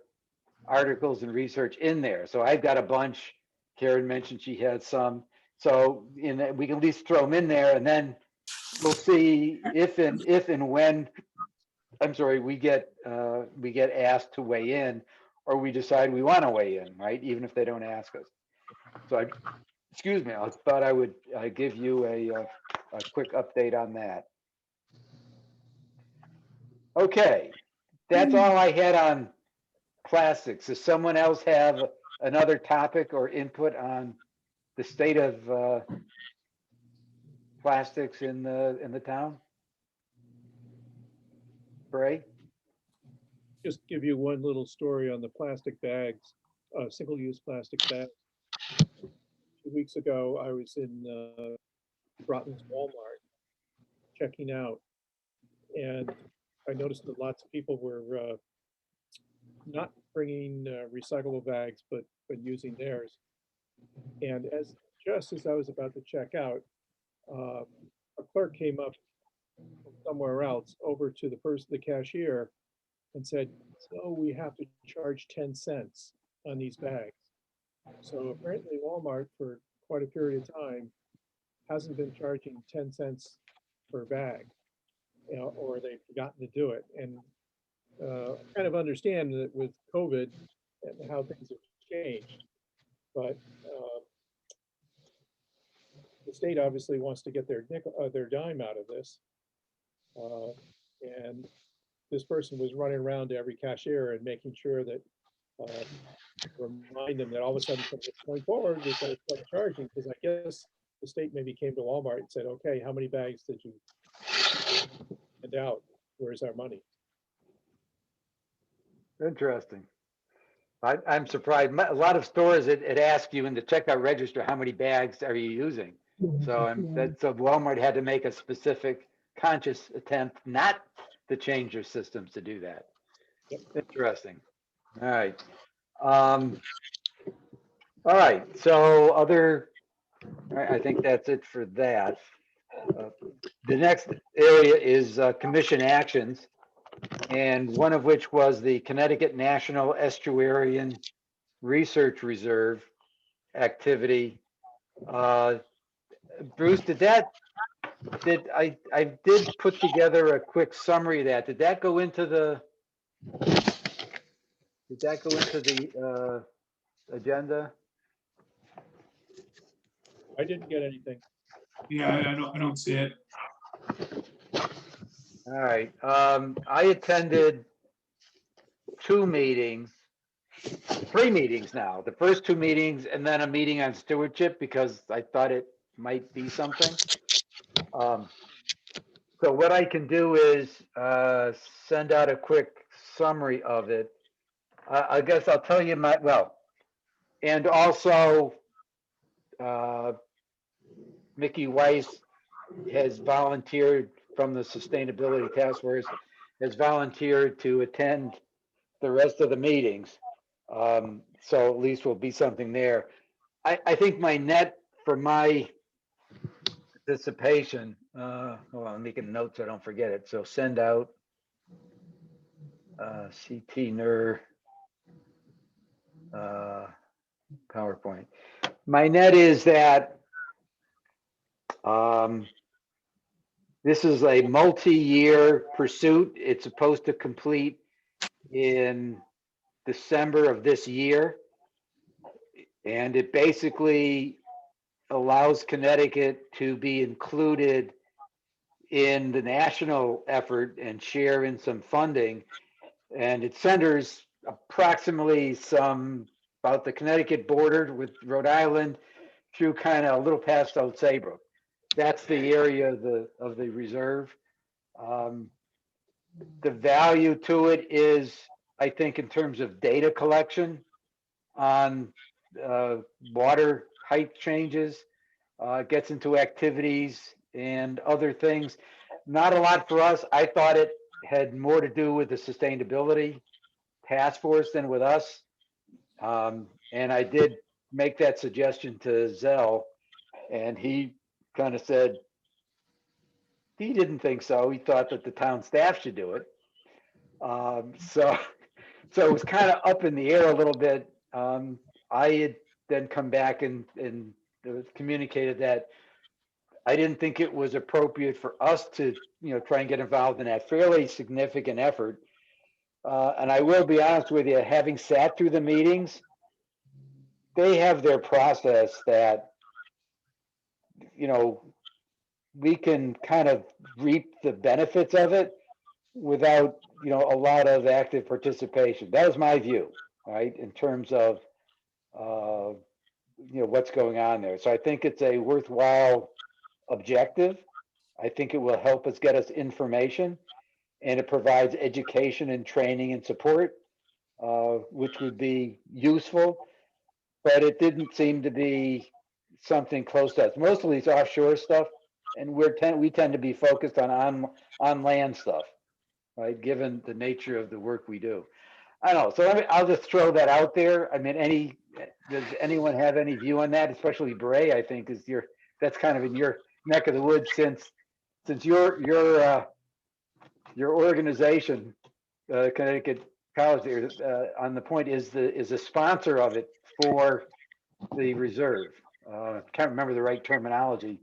articles and research in there. So I've got a bunch. Karen mentioned she had some. So we can at least throw them in there, and then we'll see if and when, we get asked to weigh in, or we decide we want to weigh in, right? Even if they don't ask us. So excuse me, I thought I would give you a quick update on that. Okay, that's all I had on plastics. Does someone else have another topic or input on the state of plastics in the town? Bray? Just give you one little story on the plastic bags, single-use plastic bags. 2 weeks ago, I was in Groton's Walmart checking out, and I noticed that lots of people were not bringing recyclable bags, but using theirs. And just as I was about to check out, a clerk came up from somewhere else over to the cashier, and said, "So we have to charge 10 cents on these bags." So apparently Walmart for quite a period of time hasn't been charging 10 cents per bag, or they've forgotten to do it. And I kind of understand that with COVID and how things have changed, but the state obviously wants to get their dime out of this. And this person was running around to every cashier and making sure that remind them that all of a sudden from this point forward, we've got to start charging, because I guess the state maybe came to Walmart and said, "Okay, how many bags did you send out? Where's our money?" Interesting. I'm surprised. A lot of stores, it asks you in the checkout register, how many bags are you using? So so Walmart had to make a specific conscious attempt not to change their systems to do that. Yep. Interesting. All right. All right. So I think that's it for that. The next area is commission actions, and one of which was the Connecticut National Estuarian Research Reserve activity. Bruce, I did put together a quick summary of that. Did that go into the agenda? I didn't get anything. Yeah, I don't see it. All right. I attended 3 meetings now. The first 2 meetings, and then a meeting on stewardship, because I thought it might be something. So what I can do is send out a quick summary of it. I guess I'll tell you and also Mickey Weiss has volunteered from the Sustainability Task Force, has volunteered to attend the rest of the meetings. So at least will be something there. I think my net for my participation, hold on, I'm making notes so I don't forget it. So send out CT-NER PowerPoint. My net is that this is a multi-year pursuit. It's supposed to complete in December of this year. And it basically allows Connecticut to be included in the national effort and share in some funding. And it centers approximately about the Connecticut border with Rhode Island through kind of a little past Old Saybrook. That's the area of the reserve. The value to it is, I think, in terms of data collection on water height changes, gets into activities and other things. Not a lot for us. I thought it had more to do with the sustainability task force than with us. And I did make that suggestion to Zell, and he kind of said he didn't think so. He thought that the town staff should do it. So it was kind of up in the air a little bit. I had then come back and communicated that I didn't think it was appropriate for us to, try and get involved in that fairly significant effort. And I will be honest with you, having sat through the meetings, they have their process that, we can kind of reap the benefits of it without, a lot of active participation. That was my view, right, in terms of, what's going on there. So I think it's a worthwhile objective. I think it will help us get us information, and it provides education and training and support, which would be useful. but it didn't seem to be something close to us. Most of these offshore stuff, and we tend to be focused on land stuff, right? Given the nature of the work we do. I don't know. So I'll just throw that out there. I mean, does anyone have any view on that? Especially Bray, I think that's kind of in your neck of the woods since your organization, Connecticut College, on the point is a sponsor of it for the reserve. Can't remember the right terminology,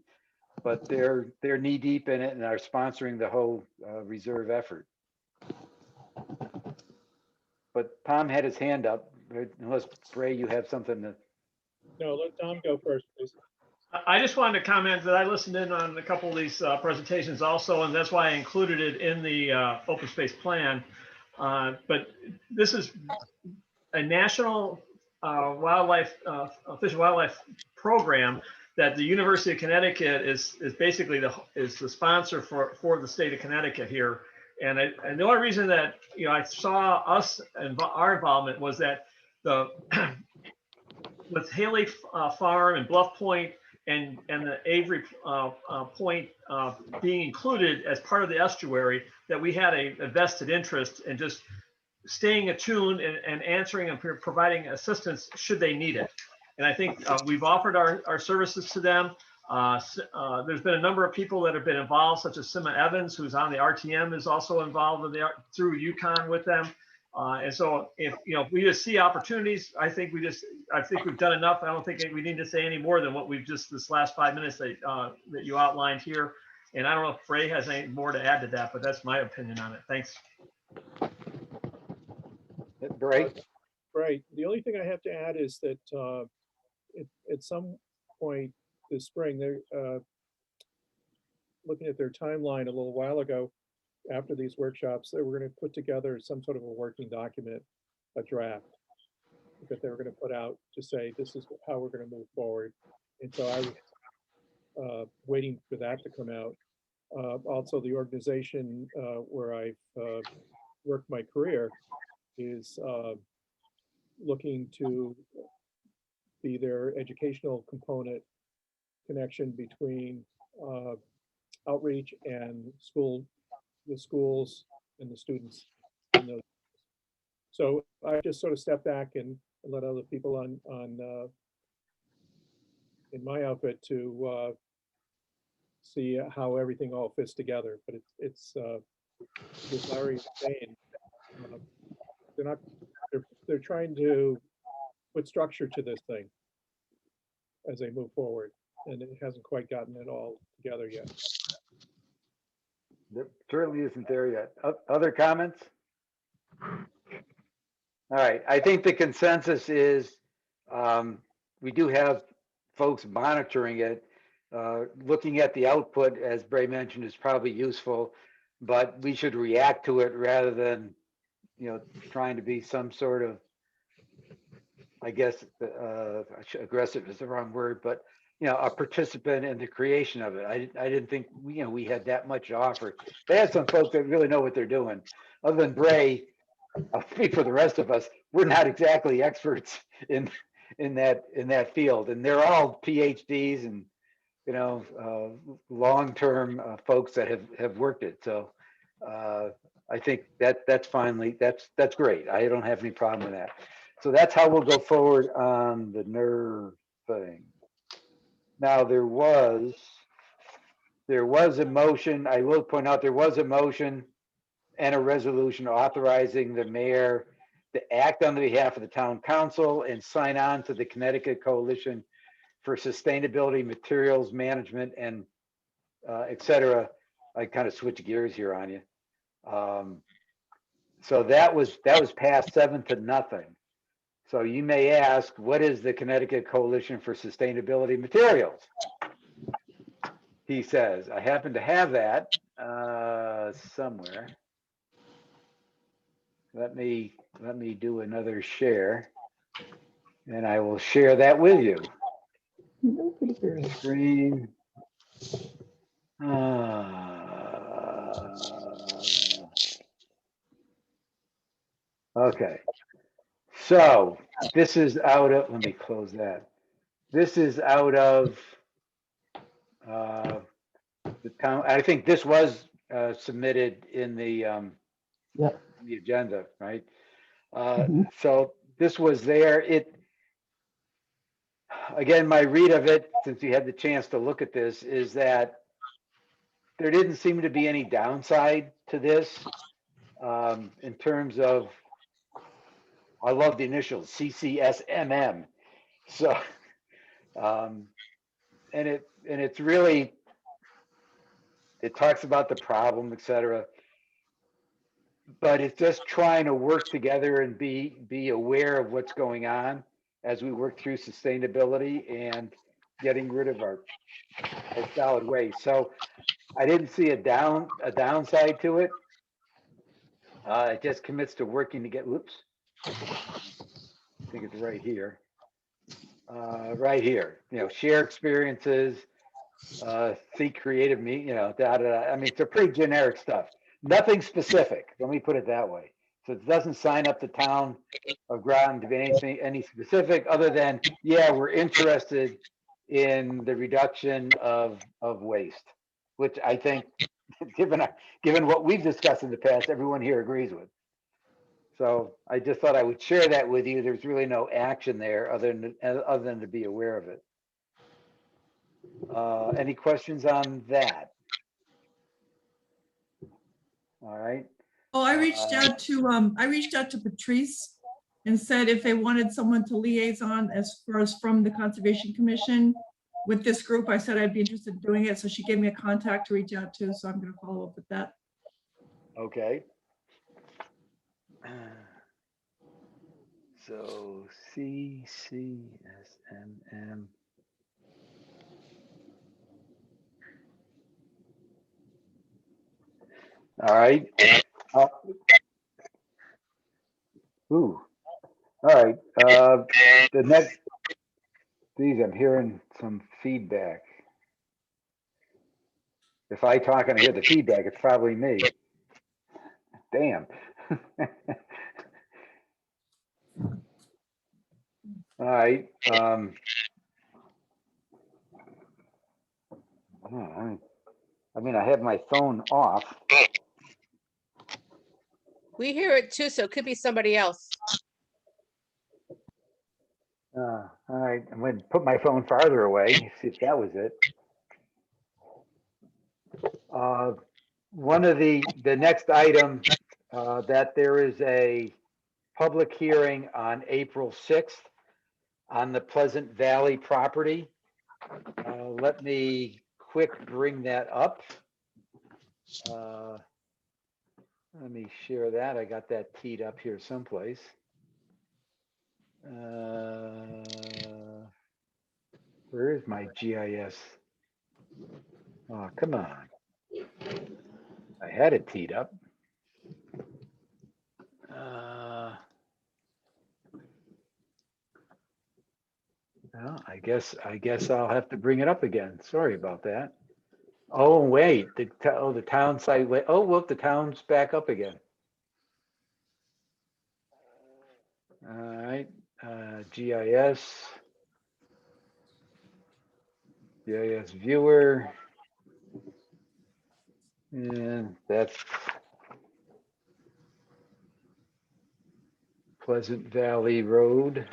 but they're knee deep in it and are sponsoring the whole reserve effort. But Tom had his hand up, unless Bray, you have something to. No, let Tom go first, please. I just wanted to comment that I listened in on a couple of these presentations also, and that's why I included it in the open space plan. But this is a national fish and wildlife program that the University of Connecticut is basically the sponsor for the state of Connecticut here. And the only reason that I saw us and our involvement was that with Haley Farm and Bluff Point and the Avery Point being included as part of the estuary, that we had a vested interest in just staying attuned and answering and providing assistance should they need it. And I think we've offered our services to them. There's been a number of people that have been involved, such as Sima Evans, who's on the RTM, is also involved through UConn with them. And so if we just see opportunities, I think we've done enough. I don't think we need to say any more than what we've just this last 5 minutes that you outlined here. And I don't know if Ray has any more to add to that, but that's my opinion on it. Thanks. Bray? Right. The only thing I have to add is that at some point this spring, they're looking at their timeline a little while ago. After these workshops, they were going to put together some sort of a working document, a draft that they were going to put out to say, this is how we're going to move forward. And so I was waiting for that to come out. Also, the organization where I've worked my career is looking to be their educational component connection between outreach and the schools and the students. So I just sort of step back and let other people on in my outfit to see how everything all fits together. But it's as Larry was saying, they're trying to put structure to this thing as they move forward, and it hasn't quite gotten it all together yet. It certainly isn't there yet. Other comments? All right, I think the consensus is we do have folks monitoring it. Looking at the output, as Bray mentioned, is probably useful, but we should react to it rather than trying to be some sort of, I guess, aggressive is the wrong word, but a participant in the creation of it. I didn't think we had that much to offer. They had some folks that really know what they're doing. Other than Bray, I'll speak for the rest of us. We're not exactly experts in that field, and they're all PhDs and long-term folks that have worked it. So I think that's great. I don't have any problem with that. So that's how we'll go forward on the NERV thing. Now there was a motion. I will point out there was a motion and a resolution authorizing the mayor to act on behalf of the town council and sign on to the Connecticut Coalition for Sustainability Materials Management and et cetera. I kind of switch gears here on you. So that was passed 7-0. So you may ask, what is the Connecticut Coalition for Sustainability Materials? He says, I happen to have that somewhere. Let me do another share, and I will share that with you. Screen. Okay. So this is out of, let me close that. This is out of the town, I think this was submitted in the agenda, right? So this was there. Again, my read of it, since you had the chance to look at this, is that there didn't seem to be any downside to this in terms of, I love the initials, CCSMM. So, and it's really, it talks about the problem, et cetera. But it's just trying to work together and be aware of what's going on as we work through sustainability and getting rid of our solid waste. So I didn't see a downside to it. It just commits to working to get, whoops. I think it's right here. Right here, share experiences, seek creative I mean, it's a pretty generic stuff. Nothing specific. Let me put it that way. So it doesn't sign up the town of Groton to be any specific other than, yeah, we're interested in the reduction of waste, which I think, given what we've discussed in the past, everyone here agrees with. So I just thought I would share that with you. There's really no action there other than to be aware of it. Any questions on that? All right. Oh, I reached out to Patrice and said if they wanted someone to liaison as far as from the Conservation Commission with this group, I said I'd be interested in doing it. So she gave me a contact to reach out to, so I'm going to follow up with that. Okay. So CCSMM. All right. Ooh. All right. The next, geez, I'm hearing some feedback. If I talk and I hear the feedback, it's probably me. Damn. All right. I mean, I have my phone off. We hear it too, so it could be somebody else. All right, I'm going to put my phone farther away, see if that was it. One of the next item, that there is a public hearing on April 6th on the Pleasant Valley property. Let me quick bring that up. Let me share that. I got that teed up here someplace. Where is my GIS? Oh, come on. I had it teed up. Well, I guess I'll have to bring it up again. Sorry about that. Oh, wait, the town site, oh, look, the town's back up again. All right, GIS viewer. And that's Pleasant Valley Road.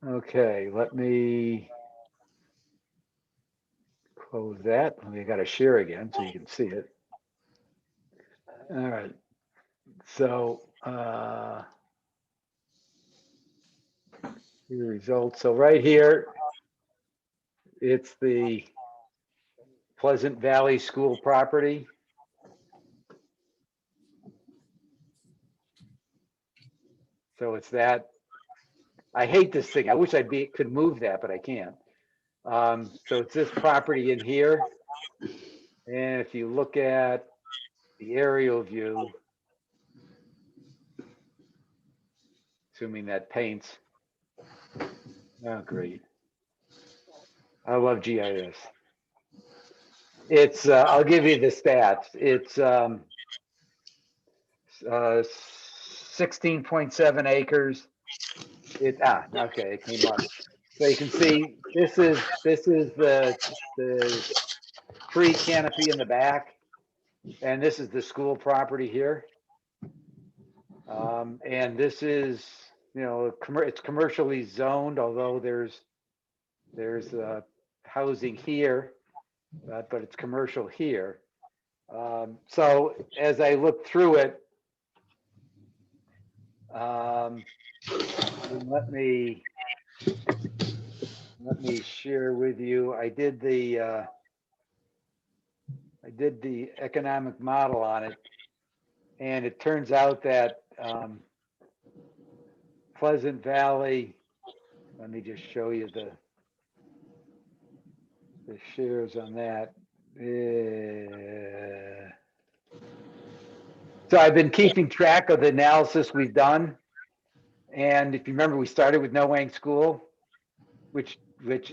Okay, let me close that. I got to share again so you can see it. All right. So the results. So right here, it's the Pleasant Valley School property. So it's that. I hate this thing. I wish could move that, but I can't. So it's this property in here. And if you look at the aerial view, assuming that paints. Oh, great. I love GIS. It's, I'll give you the stats. It's 16.7 acres. Okay, it came up. So you can see, this is the tree canopy in the back, and this is the school property here. And this is, it's commercially zoned, although there's housing here, but it's commercial here. So as I look through it, let me share with you. I did the economic model on it, and it turns out that Pleasant Valley. Let me just show you the shares on that. So I've been keeping track of the analysis we've done. And if you remember, we started with No Wang School, which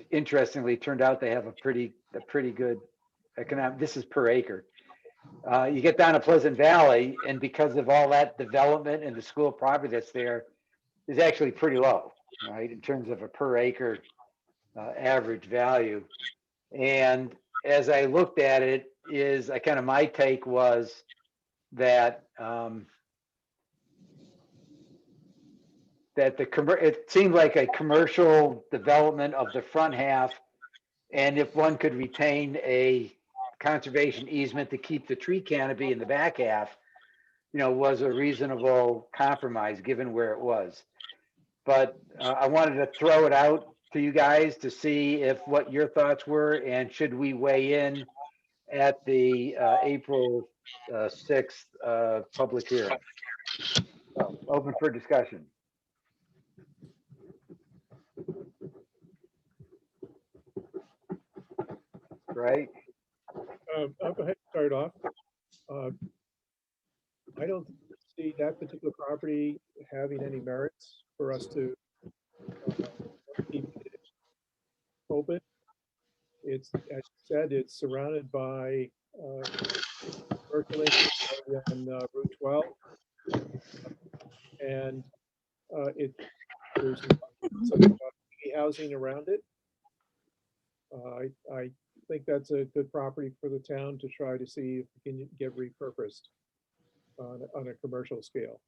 interestingly turned out they have a pretty good economic, this is per acre. You get down to Pleasant Valley, and because of all that development and the school property that's there, is actually pretty low, right, in terms of a per acre average value. And as I looked at it, my take was that it seemed like a commercial development of the front half, and if one could retain a conservation easement to keep the tree canopy in the back half, was a reasonable compromise given where it was. But I wanted to throw it out to you guys to see what your thoughts were, and should we weigh in at the April 6th public hearing. So, open for discussion. Right? I'll go ahead and start off. I don't see that particular property having any merits for us to keep it open. It's, as you said, it's surrounded by commercial area on Route 12, and there's some housing around it. I think that's a good property for the town to try to see if it can get repurposed on a commercial scale.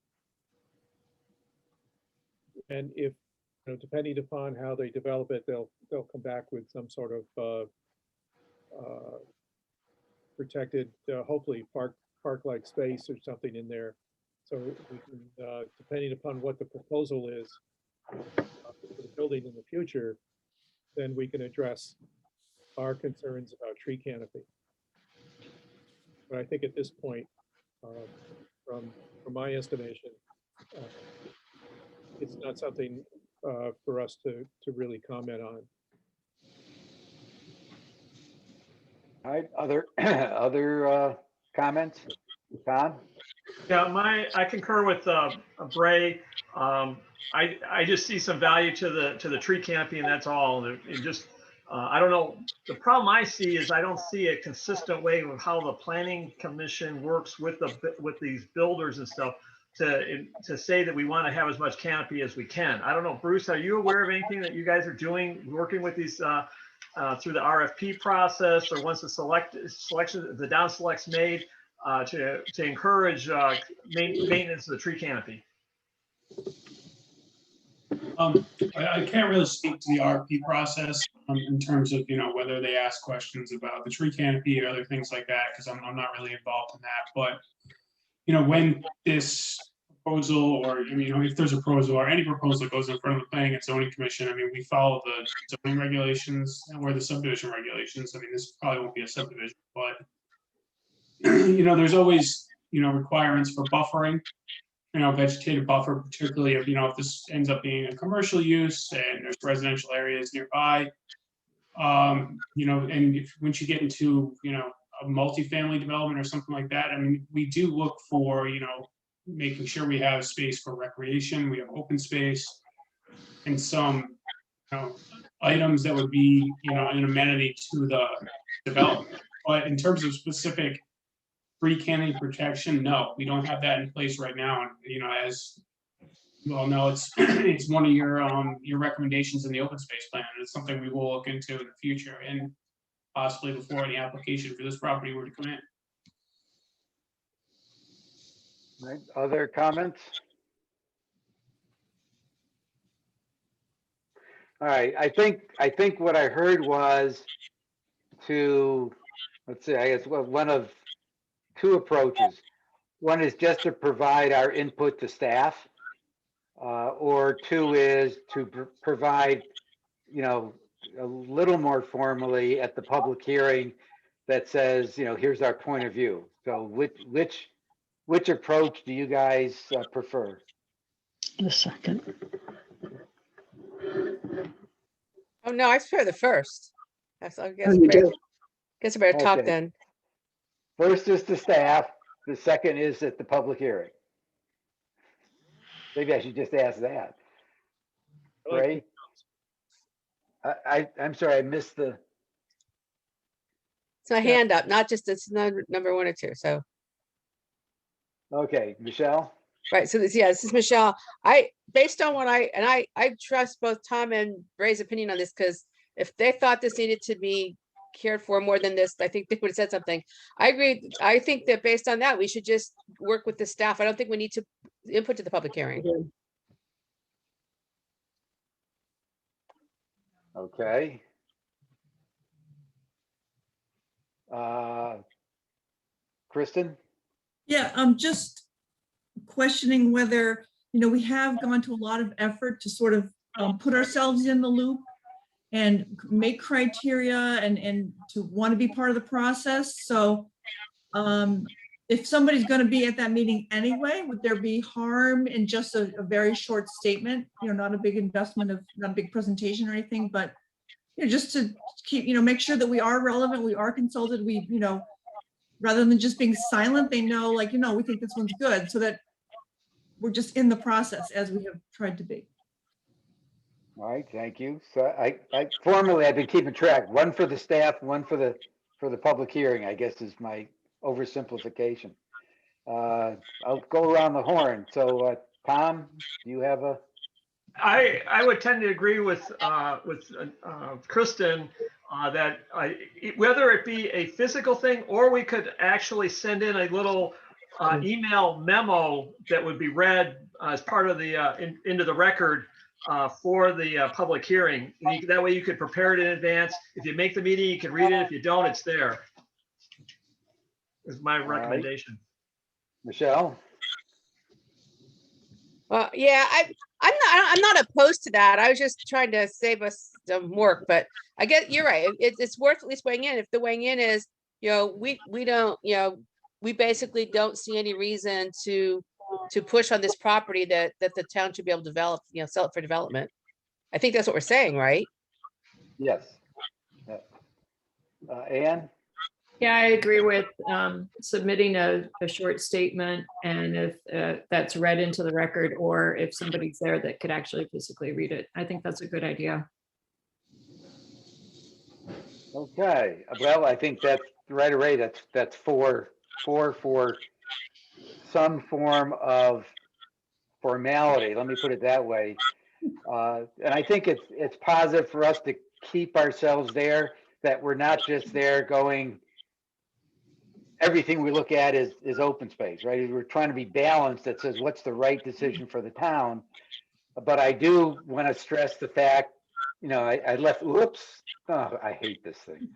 And if, depending upon how they develop it, they'll come back with some sort of protected, hopefully park-like space or something in there. So we can, depending upon what the proposal is for the building in the future, then we can address our concerns about tree canopy. But I think at this point, from my estimation, it's not something for us to really comment on. All right, other comments? Tom? Yeah, I concur with Bray. I just see some value to the tree canopy, and that's all. It just I don't know. The problem I see is I don't see a consistent way of how the planning commission works with these builders and stuff to say that we want to have as much canopy as we can. I don't know, Bruce, are you aware of anything that you guys are doing, working with these through the RFP process, or once the the down select's made to encourage maintenance of the tree canopy? I can't really speak to the RFP process in terms of, whether they ask questions about the tree canopy or other things like that, because I'm not really involved in that. But, when this proposal, or, if there's a proposal or any proposal that goes in front of the Planning and Zoning Commission, we follow the zoning regulations or the subdivision regulations. This probably won't be a subdivision, but, there's always, requirements for buffering. Vegetative buffer, particularly if this ends up being a commercial use and there's residential areas nearby. And once you get into, a multifamily development or something like that, we do look for, making sure we have space for recreation, we have open space, and some, items that would be, an amenity to the development. But in terms of specific tree canopy protection, no, we don't have that in place right now. And, you know, as you all know, it's it's one of your recommendations in the open space plan, and it's something we will look into in the future, and possibly before any application for this property were to come in. Right, other comments? All right, I think what I heard was to, let's see, I guess one of two approaches. One is just to provide our input to staff, or two is to provide, you know, a little more formally at the public hearing that says, you know, here's our point of view. So which approach do you guys prefer? A second. Oh, no, I prefer the first. That's, I guess, Oh, you do? guess I better talk Okay. then. First is to staff, the second is at the public hearing. Maybe I should just ask that. I like Ray? I'm sorry, I missed the, It's my Yeah. hand up, not just, it's number 1 or 2, so. okay, Michelle? Right, so this, yeah, this is Michelle. Based on what I trust both Tom and Ray's opinion on this, because if they thought this needed to be cared for more than this, I think they would have said something. I agree. I think that based on that, we should just work with the staff. I don't think we need to input to the public hearing. Okay. Kristen? Yeah, I'm just questioning whether, you know, we have gone to a lot of effort to sort of put ourselves in the loop and make criteria and to want to be part of the process. So if somebody's going to be at that meeting anyway, would there be harm in just a very short statement? You know, not a big investment of, not a big presentation or anything, but you know, just to keep, you know, make sure that we are relevant, we are consulted, we, you know, rather than just being silent, they know, like, you know, we think this one's good, so that we're just in the process as we have tried to be. All right, thank you. So I formally, I've been keeping track, one for the staff, one for the public hearing, I guess is my oversimplification. I'll go around the horn. So Tom, do you have a? I would tend to agree with Kristen that whether it be a physical thing or we could actually send in a little email memo that would be read as part of the into the record for the public hearing. That way you could prepare it in advance. If you make the meeting, you can read it. If you don't, it's there. Is my recommendation. Michelle? Well, yeah, I'm not opposed to that. I was just trying to save us some work, but I get, you're right. It's worth at least weighing in. If the weighing in is, you know, we don't, you know, we basically don't see any reason to push on this property that the town should be able to develop, you know, sell it for development. I think that's what we're saying, right? Yes. Ann? Yeah, I agree with submitting a short statement, and if that's read into the record, or if somebody's there that could actually physically read it. I think that's a good idea. Okay, well, I think that's right away. That's four for some form of formality. Let me put it that way. And I think it's positive for us to keep ourselves there, that we're not just there going, everything we look at is open space, right? We're trying to be balanced that says what's the right decision for the town. But I do want to stress the fact, you know, I left, whoops, oh, I hate this thing.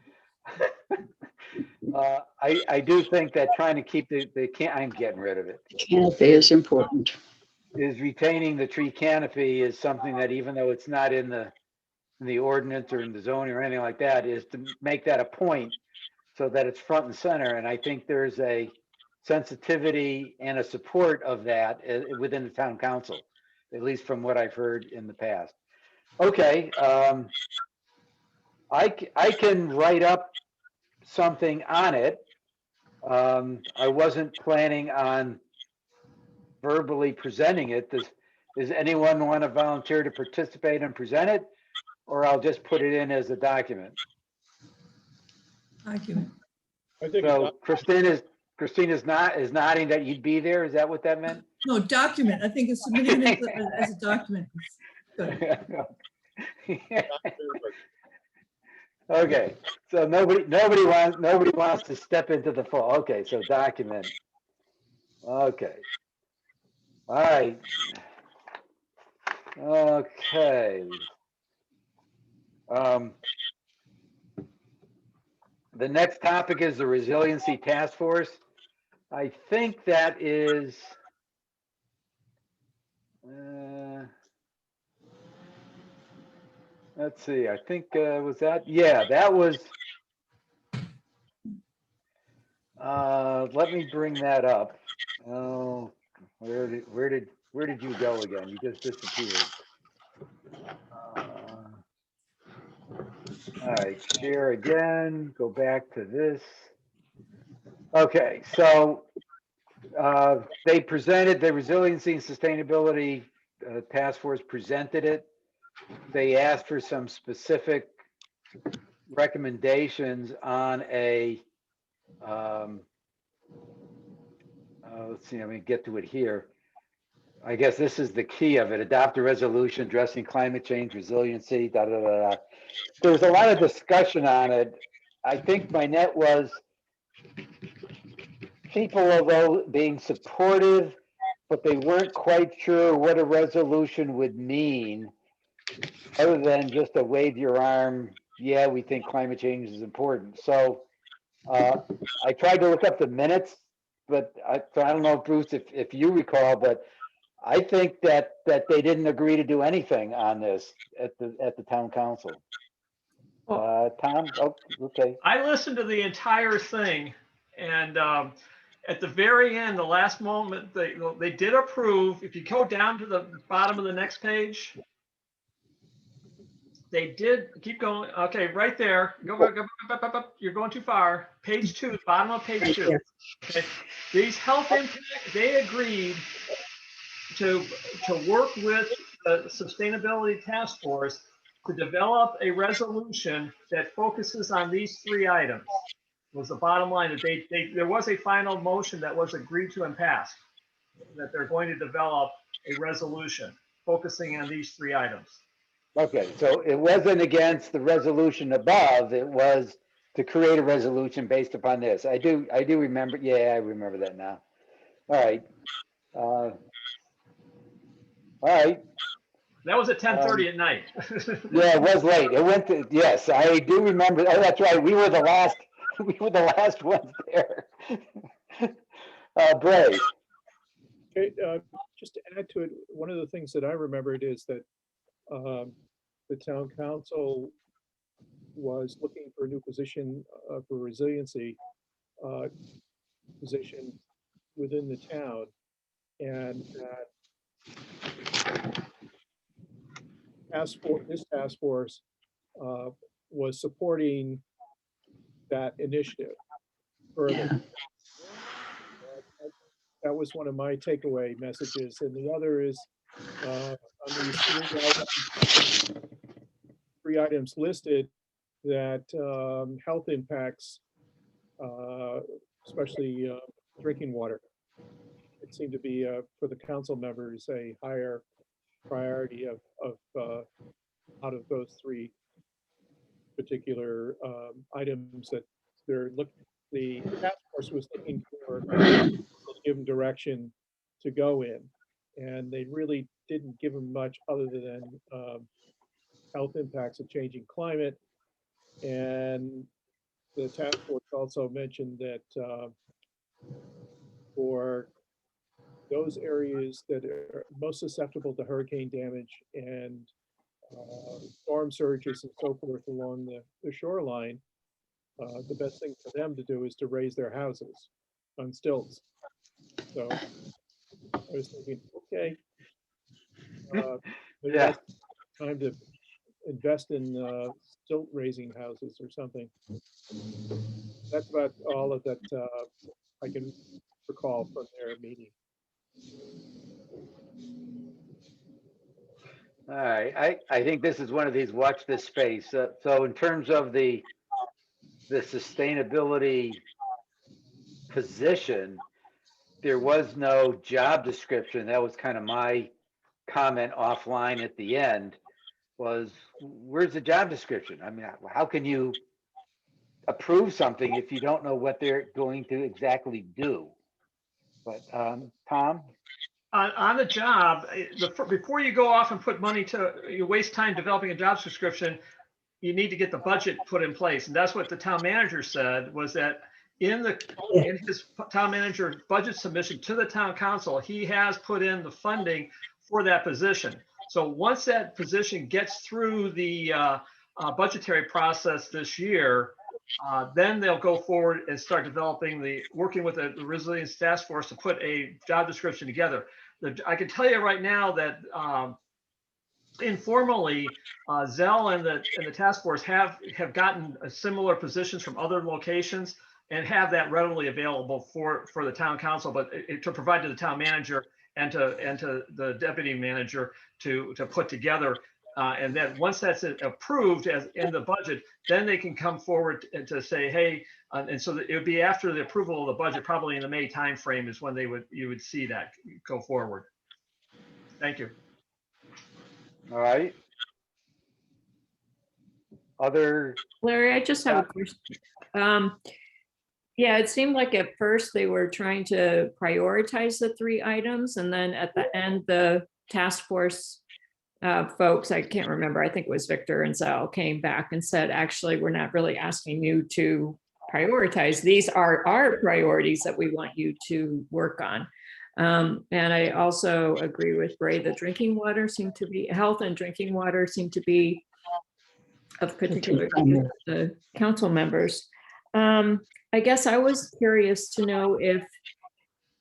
I do think that trying to keep I'm getting rid of it. Canopy is important. Is retaining the tree canopy is something that, even though it's not in the ordinance or in the zoning or anything like that, is to make that a point so that it's front and center. And I think there's a sensitivity and a support of that within the town council, at least from what I've heard in the past. Okay, I can write up something on it. I wasn't planning on verbally presenting it. Does anyone want to volunteer to participate and present it, or I'll just put it in as a document? Document. I think So Christine Christina's is nodding that you'd be there. Is that what that meant? No, document. I think it's submitting it as a document. Good. Okay, so nobody wants to step into the fall. Okay, so document. Okay. All right. Okay. The next topic is the Resiliency Task Force. I think that is, let's see, I think, was that, yeah, that was, let me bring that up. Oh, where did you go again? You just disappeared. All right, share again, go back to this. Okay, so they presented the Resiliency and Sustainability Task Force presented it. They asked for some specific recommendations on a, let's see, let me get to it here. I guess this is the key of it. Adopt a resolution addressing climate change, resiliency, da, da, da, da. There was a lot of discussion on it. I think my net was people, although being supportive, but they weren't quite sure what a resolution would mean, other than just a wave your arm, yeah, we think climate change is important. So I tried to look up the minutes, but I don't know, Bruce, if you recall, but I think that they didn't agree to do anything on this at the town council. Tom, oh, okay. I listened to the entire thing, and at the very end, the last moment, they did approve. If you go down to the bottom of the next page, they did keep going. Okay, right there. Go, you're going too far. Page 2, bottom of page 2. Okay. These health impact, they agreed to work with the Sustainability Task Force to develop a resolution that focuses on these 3 items. Was the bottom line that there was a final motion that was agreed to and passed, that they're going to develop a resolution focusing on these 3 items. Okay, so it wasn't against the resolution above, it was to create a resolution based upon this. I do remember, yeah, I remember that now. All right. All right. That was at 10:30 at night. Yeah, it was late. It went to, yes, I do remember. Oh, that's right. We were the last ones there. Bray. Okay, just to add to it, one of the things that I remembered is that the town council was looking for a new position for resiliency position within the town, and that this task force was supporting that initiative further. That was one of my takeaway messages, and the other is on these 3 items listed, that health impacts, especially drinking water, it seemed to be for the council members a higher priority of out of those 3 particular items that the task force was looking for to give them direction to go in, and they really didn't give them much other than health impacts of changing climate. And the task force also mentioned that for those areas that are most susceptible to hurricane damage and storm surges and so forth along the shoreline, the best thing for them to do is to raise their houses on stilts. So I was thinking, okay, maybe Yeah. that's time to invest in stilt raising houses or something. That's about all of that I can recall from their meeting. All right, I think this is one of these watch this space. So in terms of the sustainability position, there was no job description. That was kind of my comment offline at the end, was where's the job description? I mean, how can you approve something if you don't know what they're going to exactly do? But Tom? On the job, before you go off and put money you waste time developing a job description, you need to get the budget put in place. And that's what the town manager said, was that in his town manager budget submission to the town council, he has put in the funding for that position. So once that position gets through the budgetary process this year, then they'll go forward and start developing working with the Resilience Task Force to put a job description together. I can tell you right now that informally, Zell and the task force have gotten similar positions from other locations and have that readily available for the town council, but to provide to the town manager and to the deputy manager to put together. And then once that's approved as in the budget, then they can come forward and to say, hey, and so it would be after the approval of the budget, probably in the May timeframe is when you would see that go forward. Thank you. All right. Other, Larry, I just have a question. Yeah, it seemed like at first they were trying to prioritize the 3 items, and then at the end, the task force folks, I can't remember, I think it was Victor and Zell, came back and said, actually, we're not really asking you to prioritize. These are our priorities that we want you to work on. And I also agree with Ray, the drinking water seemed to be, health and drinking water seem to be of particular interest to the council members. I guess I was curious to know if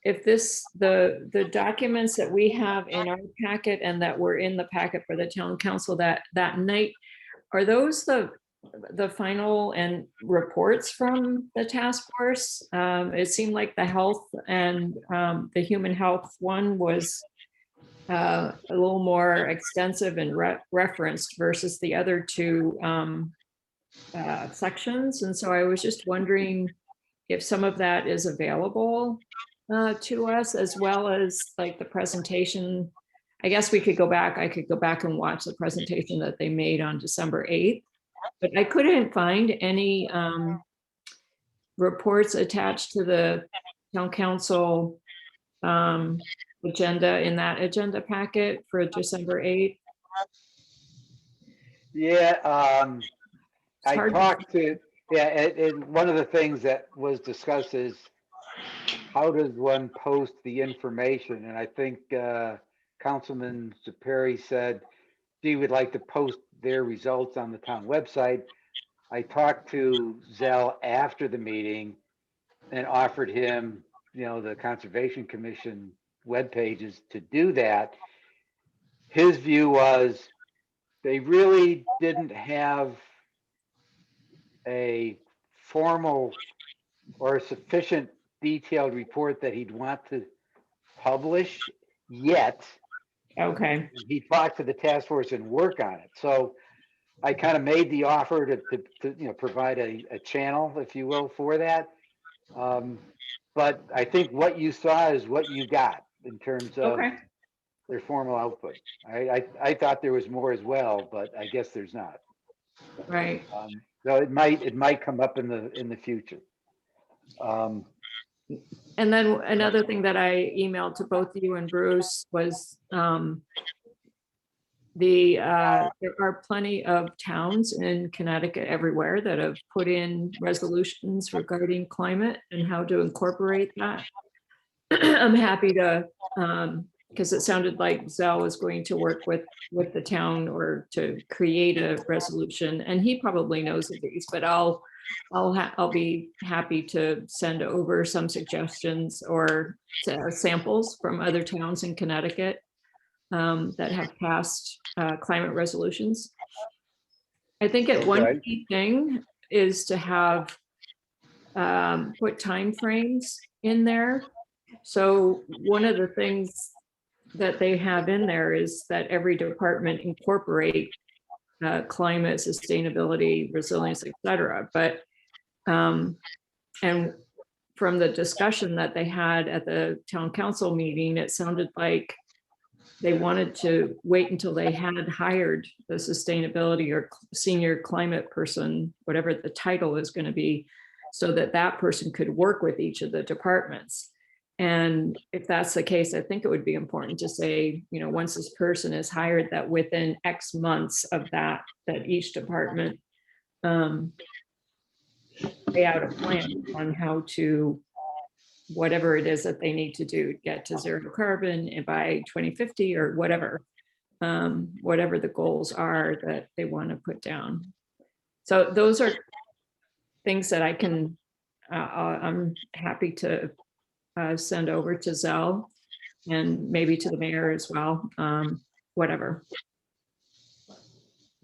the documents that we have in our packet and that were in the packet for the town council that night, are those the final and reports from the task force? It seemed like the health and the human health one was a little more extensive and referenced versus the other 2 sections. And so I was just wondering if some of that is available to us, as well as like the presentation. I guess I could go back and watch the presentation that they made on December 8th, but I couldn't find any reports attached to the town council agenda in that agenda packet for December 8th. yeah, I talked to, and one of the things that was discussed is how does one post the information? And I think Councilman Saperi said he would like to post their results on the town website. I talked to Zell after the meeting and offered him, the Conservation Commission web pages to do that. His view was they really didn't have a formal or sufficient detailed report that he'd want to publish yet. Okay. He talked to the task force and work on it. So I kind of made the offer to provide a channel, if you will, for that. But I think what you saw is what you got in terms of their formal output. I thought there was more as well, but I guess there's not. Right. So it might come up in the future. And then another thing that I emailed to both you and Bruce was there are plenty of towns in Connecticut everywhere that have put in resolutions regarding climate and how to incorporate that. I'm happy to, because it sounded like Zell was going to work with the town or to create a resolution, and he probably knows of these, but I'll be happy to send over some suggestions or samples from other towns in Connecticut that have passed climate resolutions. I think one key thing is to have put timeframes in there. So one of the things that they have in there is that every department incorporate climate, sustainability, resilience, et cetera. But and from the discussion that they had at the town council meeting, it sounded like they wanted to wait until they had hired the sustainability or senior climate person, whatever the title is going to be, so that that person could work with each of the departments. And if that's the case, I think it would be important to say, you know, once this person is hired, that within X months of that each department lay out a plan on how to, whatever it is that they need to do, get to zero carbon and by 2050 or whatever, whatever the goals are that they want to put down. So those are things that I can, I'm happy to send over to Zell and maybe to the mayor as well, whatever.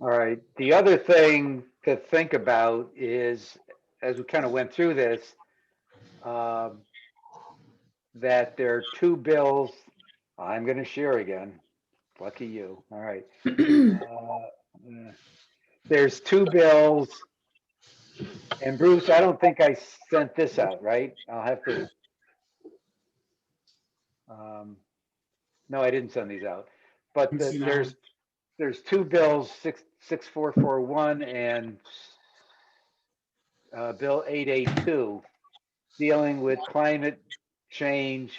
All right. The other thing to think about is, as we kind of went through this, that there are two bills. I'm going to share again. Lucky you. All right. There's two bills. And Bruce, I don't think I sent this out, right? I'll have to. No, I didn't send these out. But Let's see that there's two bills, 6441 and Bill 882, dealing with climate change,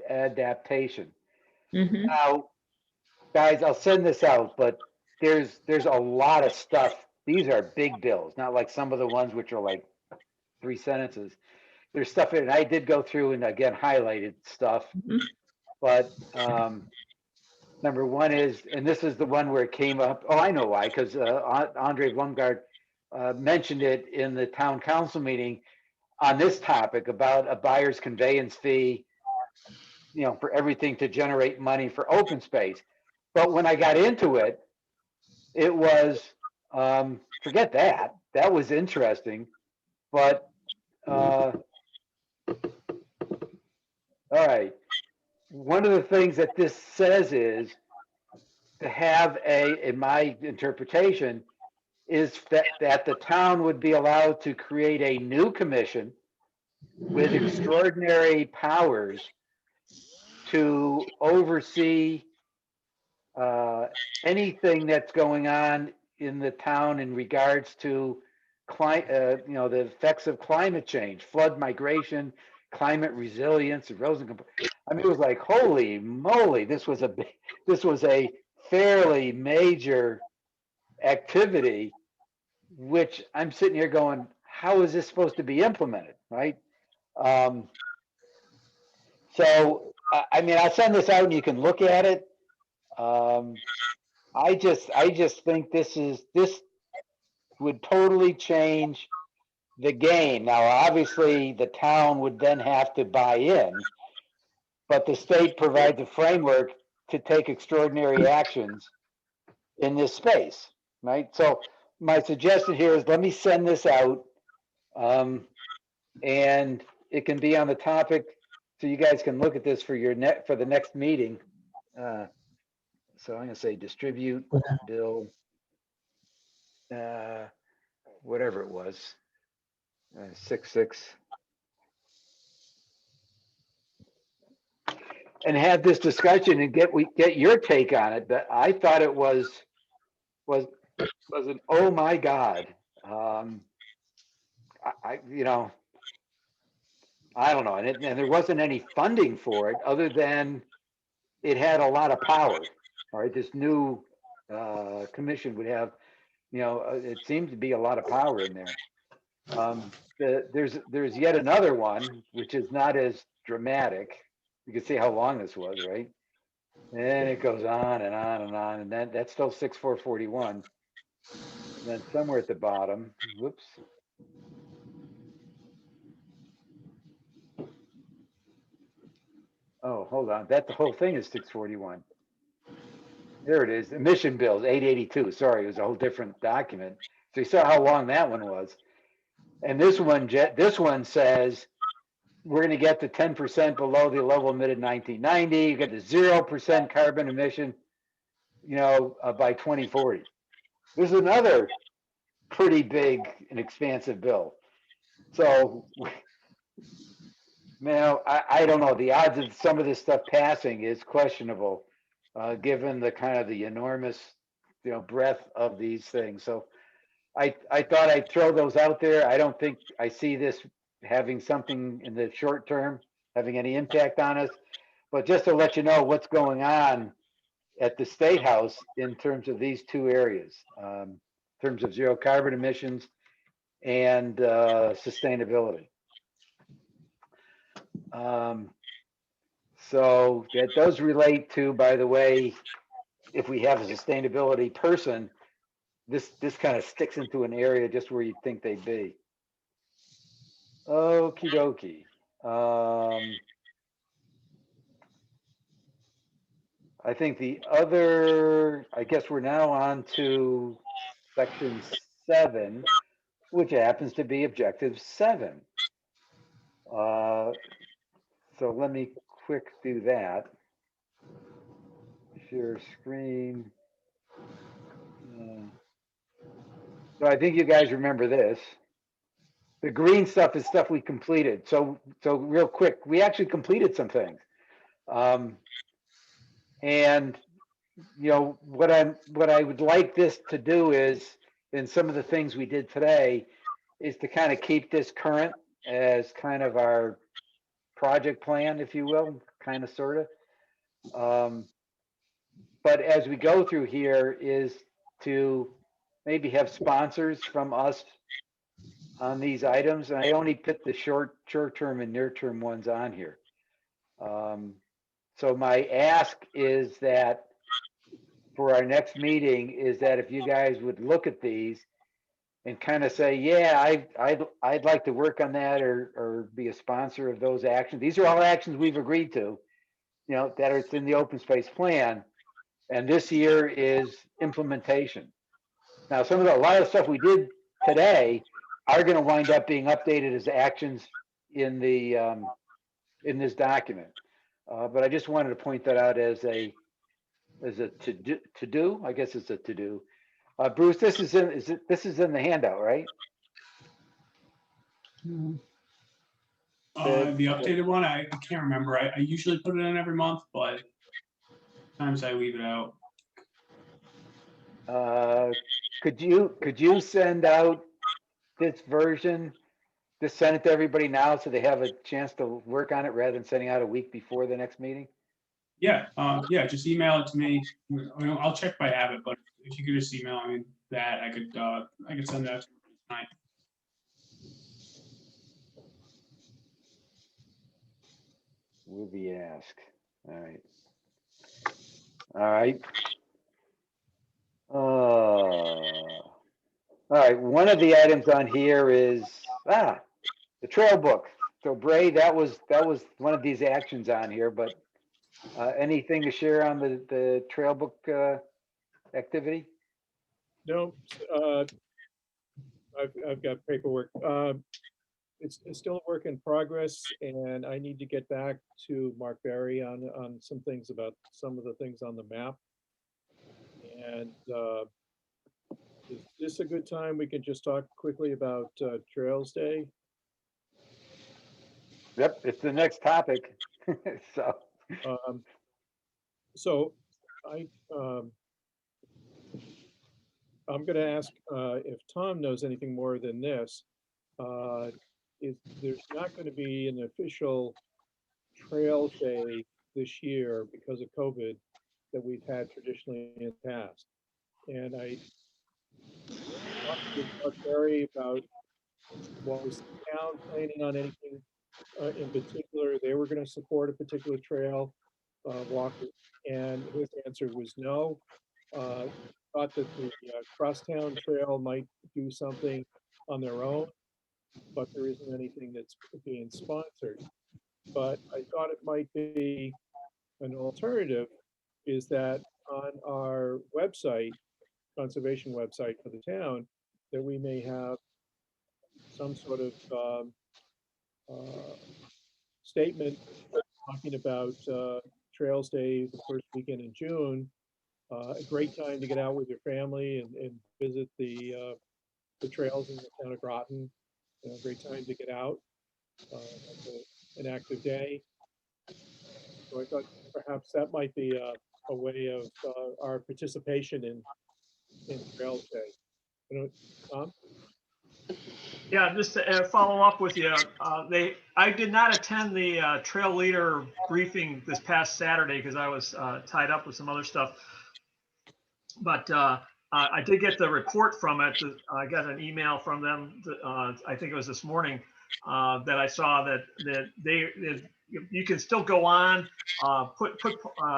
adaptation. Mhm. Now, guys, I'll send this out, but there's a lot of stuff. These are big bills, not like some of the ones which are like 3 sentences. There's stuff in it. I did go through and again highlighted stuff, Mhm. but number one is, and this is the one where it came up. Oh, I know why, because Andre Blumgard mentioned it in the town council meeting on this topic about a buyer's conveyance fee, you know, for everything to generate money for open space. But when I got into it, it was, forget that. That was interesting. But, all right. One of the things that this says is to have in my interpretation, is that the town would be allowed to create a new commission with extraordinary powers to oversee anything that's going on in the town in regards to you know, the effects of climate change, flood migration, climate resilience, erosion. I mean, it was like, holy moly, this was a fairly major activity, which I'm sitting here going, how is this supposed to be implemented, right? So, I mean, I'll send this out and you can look at it. I just think this would totally change the game. Now, obviously, the town would then have to buy in, but the state provides a framework to take extraordinary actions in this space, right? So my suggestion here is let me send this out, and it can be on the topic, so you guys can look at this for the next meeting. So I'm going to say distribute bill, whatever it was, 66, and have this discussion and get your take on it. But I thought it was an oh my God. You know, I don't know, and there wasn't any funding for it other than it had a lot of power. All right, this new commission would have, you know, it seems to be a lot of power in there. There's yet another one which is not as dramatic. You can see how long this was, right? And it goes on and on and on, and that's still 6441. And then somewhere at the bottom, whoops. Oh, hold on. That the whole thing is 641. There it is. Emission bills, 882. Sorry, it was a whole different document. So you saw how long that one was. And this one says we're going to get to 10% below the level emitted in 1990. You get to 0% carbon emission, you know, by 2040. This is another pretty big and expansive bill. So, man, I don't know. The odds of some of this stuff passing is questionable, given the kind of the enormous, breadth of these things. So I thought I'd throw those out there. I don't think I see this having something in the short term, having any impact on us. But just to let you know what's going on at the State House in terms of these two areas, in terms of zero carbon emissions and sustainability. So that does relate to, by the way, if we have a sustainability person, this kind of sticks into an area just where you'd think they'd be. Okie dokie. I think the other, I guess we're now on to section 7, which happens to be objective 7. So let me quick do that. Share screen. So I think you guys remember this. The green stuff is stuff we completed. So real quick, we actually completed some things. And what I would like this to do is, in some of the things we did today, is to kind of keep this current as kind of our project plan, if you will, kind of sort of. But as we go through here is to maybe have sponsors from us on these items. And I only put the short term and near term ones on here. So my ask is that for our next meeting is that if you guys would look at these and kind of say, yeah, I'd like to work on that or be a sponsor of those actions. These are all actions we've agreed to, that are in the open space plan. And this year is implementation. Now, a lot of the stuff we did today are going to wind up being updated as actions in the in this document. But I just wanted to point that out as a to do. I guess it's a to do. Bruce, this is in the handout, right? The updated one, I can't remember. I usually put it in every month, but sometimes I leave it out. Could you send out this version? Just send it to everybody now so they have a chance to work on it rather than sending out a week before the next meeting? Yeah, yeah, just email it to me. I'll check if I have it, but if you could just email me that, I could send that tonight. Will be asked. All right. All right. All right. One of the items on here is the trail book. So Bray, that was one of these actions on here, but anything to share on the trail book activity? No, I've got paperwork. It's still a work in progress, and I need to get back to Mark Barry on some things about some of the things on the map. And is this a good time? We can just talk quickly about Trails Day. Yep, it's the next topic. So I'm going to ask if Tom knows anything more than this. There's not going to be an official Trail Day this year because of COVID that we've had traditionally in the past. And I talked with Mark Barry about what was the town planning on anything in particular. They were going to support a particular trail walk, and his answer was no. Thought that the Crosstown Trail might do something on their own, but there isn't anything that's being sponsored. But I thought it might be an alternative is that on our website, conservation website for the town, that we may have some sort of statement talking about Trails Day, the first weekend in June, a great time to get out with your family and visit the trails in the town of Groton. great time to get out. It's an active day. So I thought perhaps that might be a way of our participation in Trails Day. You know, Tom? Yeah, just to follow up with you, I did not attend the trail leader briefing this past Saturday because I was tied up with some other stuff. But I did get the report from it. I got an email from them. I think it was this morning that I saw that you can still go on.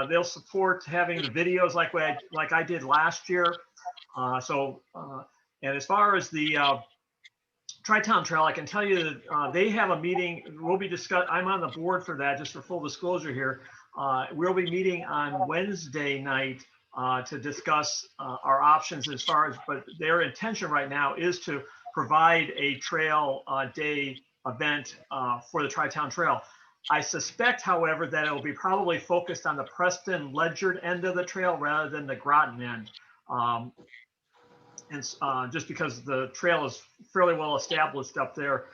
They'll support having the videos like I did last year. And as far as the Tri-Town Trail, I can tell you that they have a meeting. We'll be discussing. I'm on the board for that, just for full disclosure here. We'll be meeting on Wednesday night to discuss our options as far as, but their intention right now is to provide a trail day event for the Tri-Town Trail. I suspect, however, that it will be probably focused on the Preston Ledyard end of the trail rather than the Groton end. And just because the trail is fairly well established up there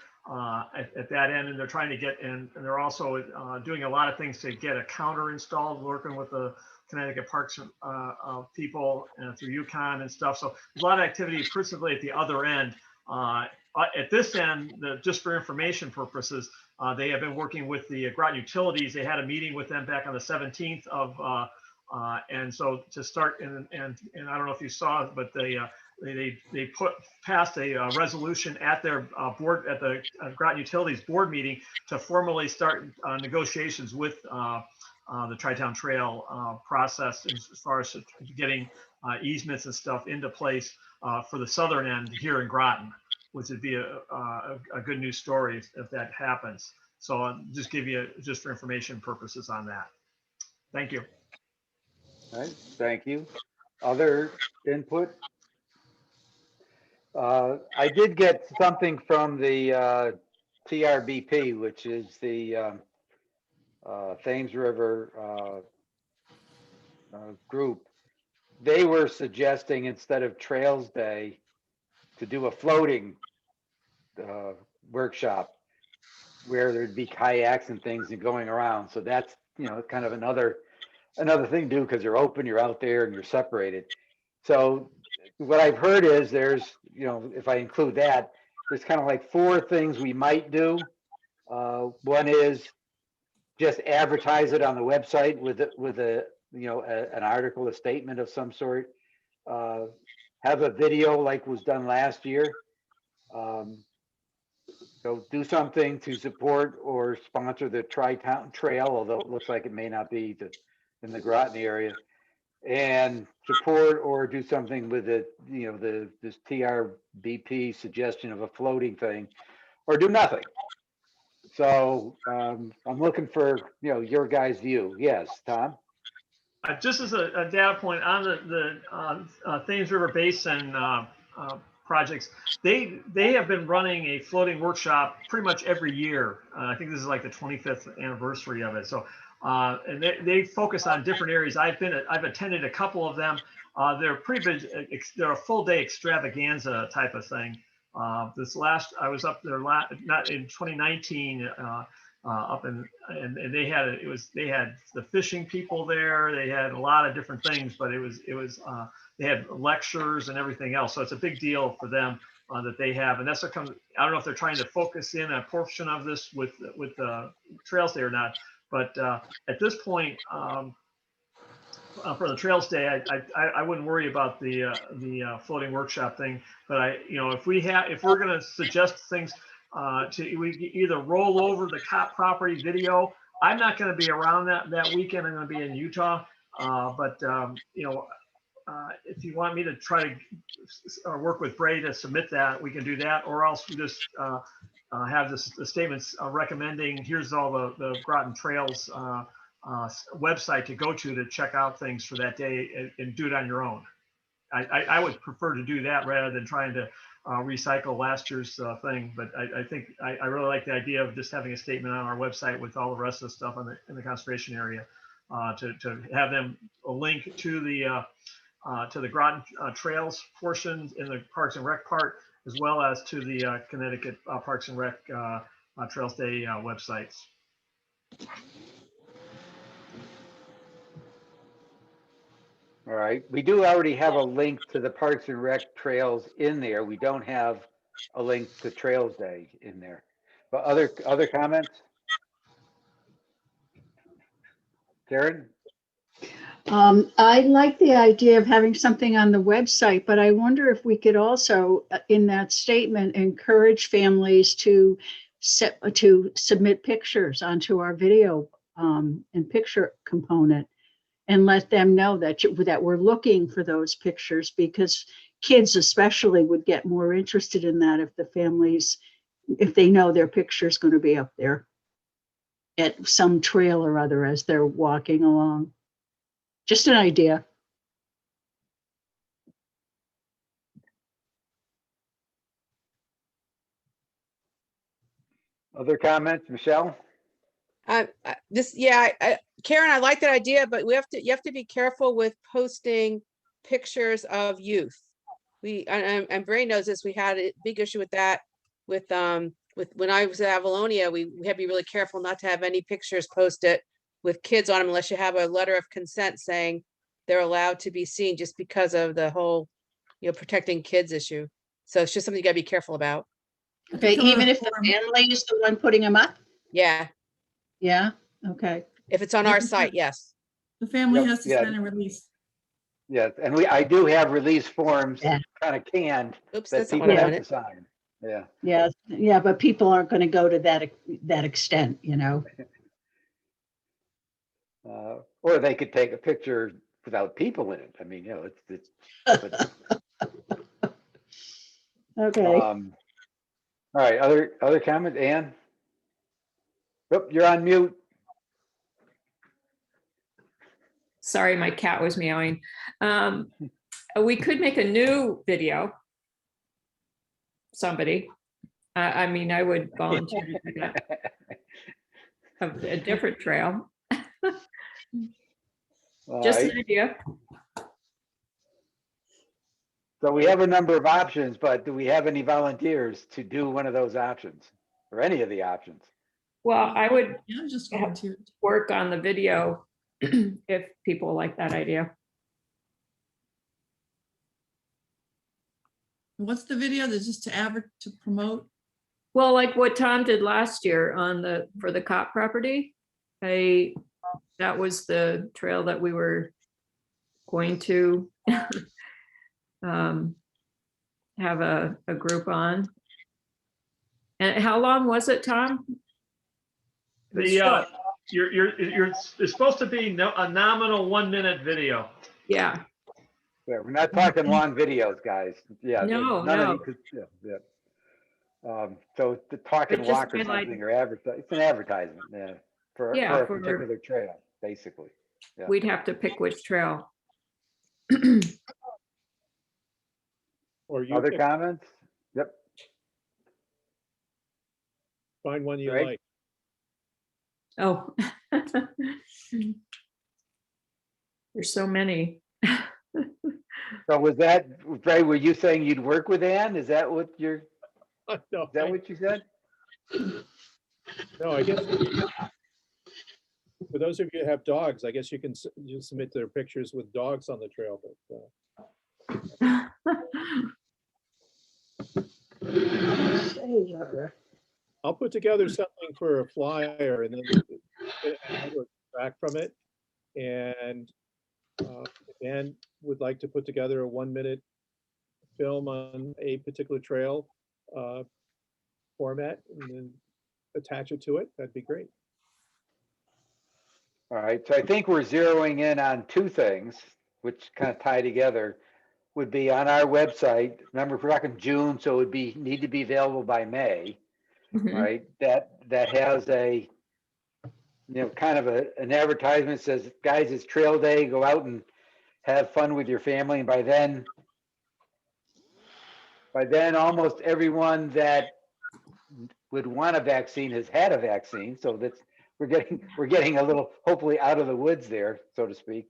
at that end, and they're trying to get, and they're also doing a lot of things to get a counter installed, working with the Connecticut Parks people through Yukon and stuff. So there's a lot of activity principally at the other end. At this end, just for information purposes, they have been working with the Groton Utilities. They had a meeting with them back on the 17th of, and so to start, and I don't know if you saw it, but they passed a resolution at their board, at the Groton Utilities board meeting, to formally start negotiations with the Tri-Town Trail process as far as getting easements and stuff into place for the southern end here in Groton, which would be a good news story if that happens. So I'll just give you just for information purposes on that. Thank you. All right, thank you. Other input? I did get something from the TRBP, which is the Thames River group. They were suggesting, instead of Trails Day, to do a floating workshop where there'd be kayaks and things and going around. So that's, kind of another thing to do, because you're open, you're out there, and you're separated. So what I've heard is there's, if I include that, there's kind of like 4 things we might do. One is just advertise it on the website with an article, a statement of some sort. Have a video like was done last year. So do something to support or sponsor the Tri-Town Trail, although it looks like it may not be in the Groton area, and support or do something with this TRBP suggestion of a floating thing, or do nothing. So I'm looking for your guys' view. Yes, Tom. Just as a data point on the Thames River Basin projects, they have been running a floating workshop pretty much every year. I think this is like the 25th anniversary of it. So and they focus on different areas. I've attended a couple of them. They're pretty big. They're a full day extravaganza type of thing. I was up there not in 2019. Up and they had the fishing people there. They had a lot of different things, but they had lectures and everything else. So it's a big deal for them that they have, and that's what comes. I don't know if they're trying to focus in a portion of this with Trails Day or not, but at this point, for the Trails Day, I wouldn't worry about the floating workshop thing. But if we're going to suggest things. We either roll over the cop property video. I'm not going to be around that weekend. I'm going to be in Utah. But if you want me to try to work with Bray to submit that, we can do that. Or else we just have the statements recommending here's all the Groton Trails website to go to check out things for that day, and do it on your own. I would prefer to do that rather than trying to recycle last year's thing. But I think I really like the idea of just having a statement on our website with all the rest of the stuff in the conservation area, to have them a link to the Groton Trails portion in the Parks and Rec part, as well as to the Connecticut Parks and Rec Trails Day websites. All right, we do already have a link to the Parks and Rec trails in there. We don't have a link to Trails Day in there. But other comments? Karen? I like the idea of having something on the website, but I wonder if we could also, in that statement, encourage families to submit pictures onto our video and picture component, and let them know that that we're looking for those pictures, because kids especially would get more interested in that if the families, if they know their picture is going to be up there at some trail or other as they're walking along. Just an idea. Other comments, Michelle? Karen, I like that idea, but you have to be careful with posting pictures of youth. And Bray knows this, we had a big issue with that with when I was at Avalonia, we had to be really careful not to have any pictures posted with kids on them unless you have a letter of consent saying they're allowed to be seen, just because of the whole, protecting kids issue. So it's just something you gotta be careful about. Okay, even if the family is the one putting them up? Yeah, Yeah, okay. if it's on our site, yes. The family Yep, has to yeah. sign a release. Yes, and I do have release forms Yeah. kind of canned Oops, that that's not what people I have wanted. to sign. Yeah. Yeah, but people aren't going to go to that extent, Or they could take a picture without people in it. I mean, but, Okay. all right, other comments, Ann? Oh, you're on mute. Sorry, my cat was meowing. We could make a new video. Somebody. I mean, I would volunteer to do that. Of a different trail. All Just right. an idea. So we have a number of options, but do we have any volunteers to do one of those options or any of the options? Well, I would Yeah, just volunteered. work on the video if people like that idea. What's the video? That's just to promote? Well, like what Tom did last year for the cop property. That was the trail that we were going to have a group on. And how long was it, Tom? It's supposed to be a nominal 1-minute video. Yeah. Yeah, we're not talking long videos, guys. Yeah. No, none no. of these, yeah. So the talking But just walk or highlight- something, or it's an advertisement, yeah, for a particular trail, basically. Yeah. We'd have to pick which trail. Or you Other pick, comments? Yep. find one you Right. like. Oh. There's so many. So was that, Ray, were you saying you'd work with Ann? Is that what No, is that what you said? no, I guess for those of you who have dogs, I guess you can you submit their pictures with dogs on the trail, but I'll put together something for a flyer and then back from it. And Dan would like to put together a 1-minute film on a particular trail format and then attach it to it. That'd be great. All right, so I think we're zeroing in on two things, which kind of tie together, would be on our website. Remember, we're talking June, so it would need to be available by May, right? That has a, kind of an advertisement says, guys, it's trail day, go out and have fun with your family. And by then almost everyone that would want a vaccine has had a vaccine. So we're getting a little, hopefully, out of the woods there, so to speak.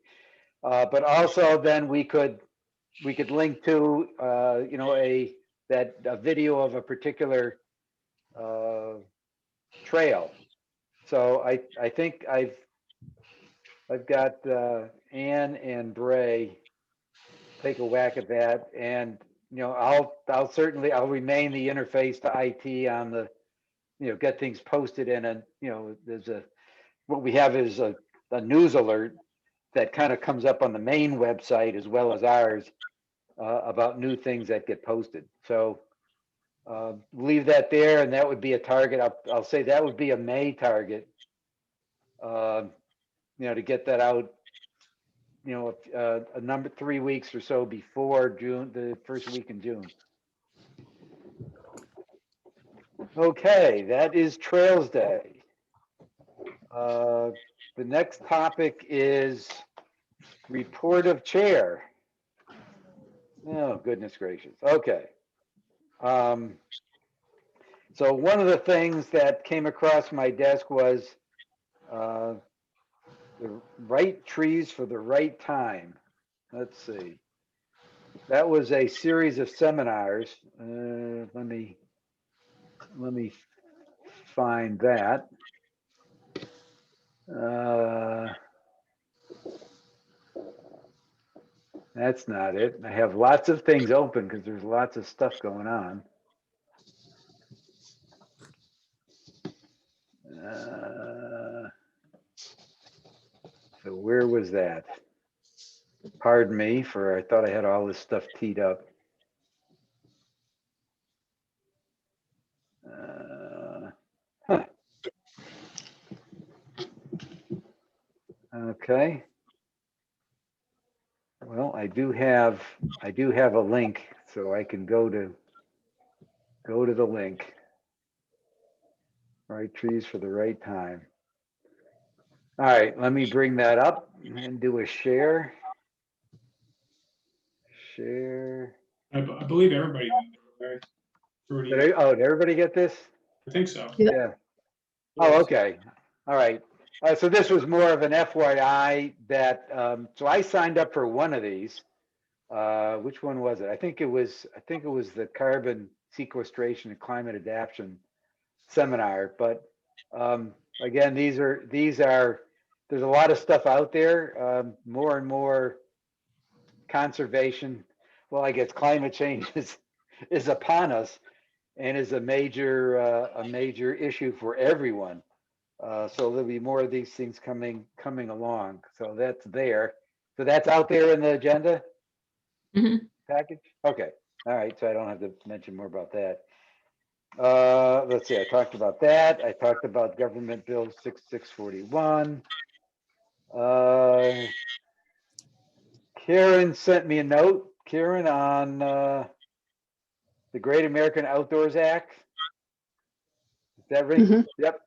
But also then we could link to, that a video of a particular trail. So I think I've got Ann and Bray take a whack at that, and I'll certainly remain the interface to IT on the get things posted in, and there's what we have is a news alert that kind of comes up on the main website as well as ours about new things that get posted. So leave that there, and that would be a target. I'll say that would be a May target. To get that out, a number 3 weeks or so before June, the first week in June. Okay, that is Trails Day. The next topic is report of chair. Oh, goodness gracious. Okay. So one of the things that came across my desk was the right trees for the right time. Let's see. That was a series of seminars. Let me find that. That's not it. I have lots of things open because there's lots of stuff going on. So where was that? Pardon me for, I thought I had all this stuff teed up. Huh. Okay. Well, I do have a link, so I can go to the link. Right trees for the right time. All right, let me bring that up and do a share. Share. I believe everybody. Right? Did everybody get this? I think so. Yeah. Oh, okay. All right. So this was more of an FYI that, so I signed up for one of these. Which one was it? I think it was the carbon sequestration and climate adaptation seminar. But again, there's a lot of stuff out there. More and more conservation. Well, I guess climate change is upon us and is a major issue for everyone. So there'll be more of these things coming along. So that's there. So that's out there in the agenda package. Okay. All right. So I don't have to mention more about that. Let's see. I talked about that. I talked about Government Bill 6641. Karen sent me a note. Karen, on the Great American Outdoors Act. Is that right? Mhm. Yep.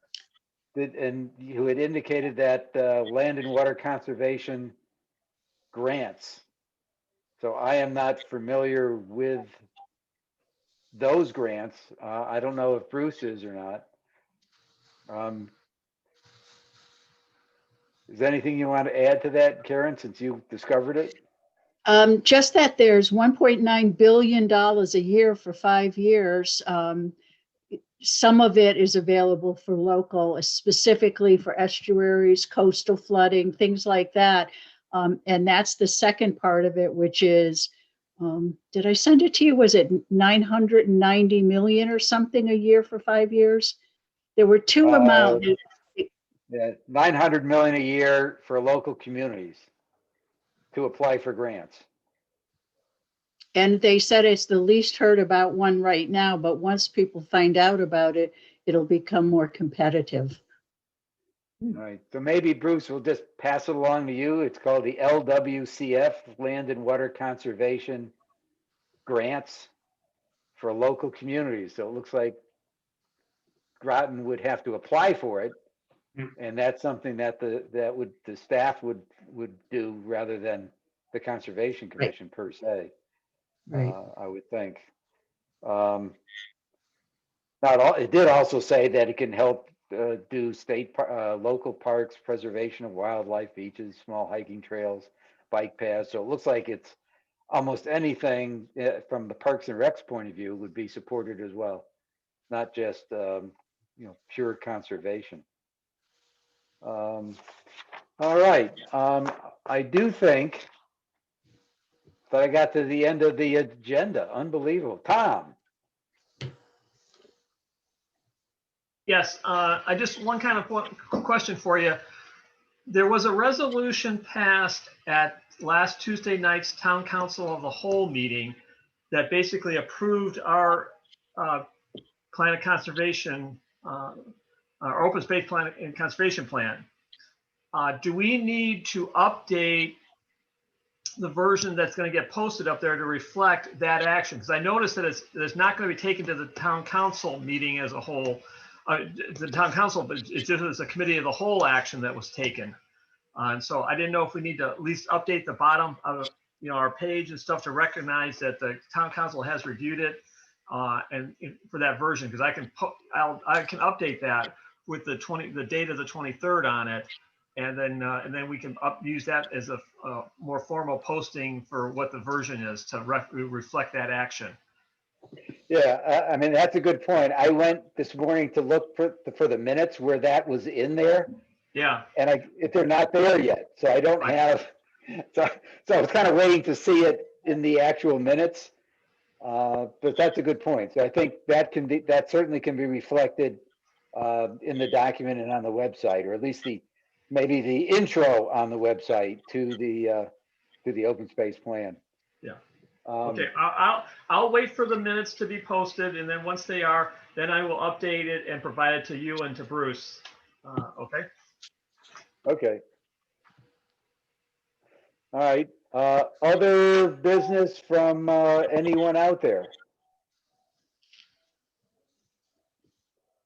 And you had indicated that land and water conservation grants. So I am not familiar with those grants. I don't know if Bruce is or not. Is there anything you want to add to that, Karen, since you discovered it? Just that there's $1.9 billion a year for 5 years. Some of it is available for local, specifically for estuaries, coastal flooding, things like that. And that's the second part of it, which is, did I send it to you? Was it 990 million or something a year for 5 years? There were two amounts. Yeah, 900 million a year for local communities to apply for grants. And they said it's the least heard about one right now, but once people find out about it, it'll become more competitive. All right, so maybe Bruce will just pass it along to you. It's called the LWCF, Land and Water Conservation Grants for local communities. So it looks like Groton would have to apply for it. And that's something that the staff would do rather than the Conservation Commission per se. Right. I would think. Not all. It did also say that it can help do local parks, preservation of wildlife, beaches, small hiking trails, bike paths. So it looks like it's almost anything from the Parks and Recs point of view would be supported as well, not just pure conservation. All right, I do think that I got to the end of the agenda. Unbelievable. Tom. Yes, I just one kind of question for you. There was a resolution passed at last Tuesday night's Town Council of the Whole meeting that basically approved our plan of conservation, our open space plan and conservation plan. Do we need to update the version that's going to get posted up there to reflect that action? Because I noticed that it's not going to be taken to the Town Council meeting as a whole. The Town Council, but it's just as a committee of the whole action that was taken. And so I didn't know if we need to at least update the bottom of our page and stuff to recognize that the Town Council has reviewed it and for that version, because I can update that with the date of the 23rd on it, and then we can use that as a more formal posting for what the version is to reflect that action. Yeah, I mean, that's a good point. I went this morning to look for the minutes where that was in there. Yeah. And they're not there yet. So I don't have, so I was kind of waiting to see it in the actual minutes. But that's a good point. So I think that certainly can be reflected in the document and on the website, or at least maybe the intro on the website to the open space plan. Yeah. Okay, I'll wait for the minutes to be posted, and then once they are, then I will update it and provide it to you and to Bruce. Okay. Okay. All right. Other business from anyone out there?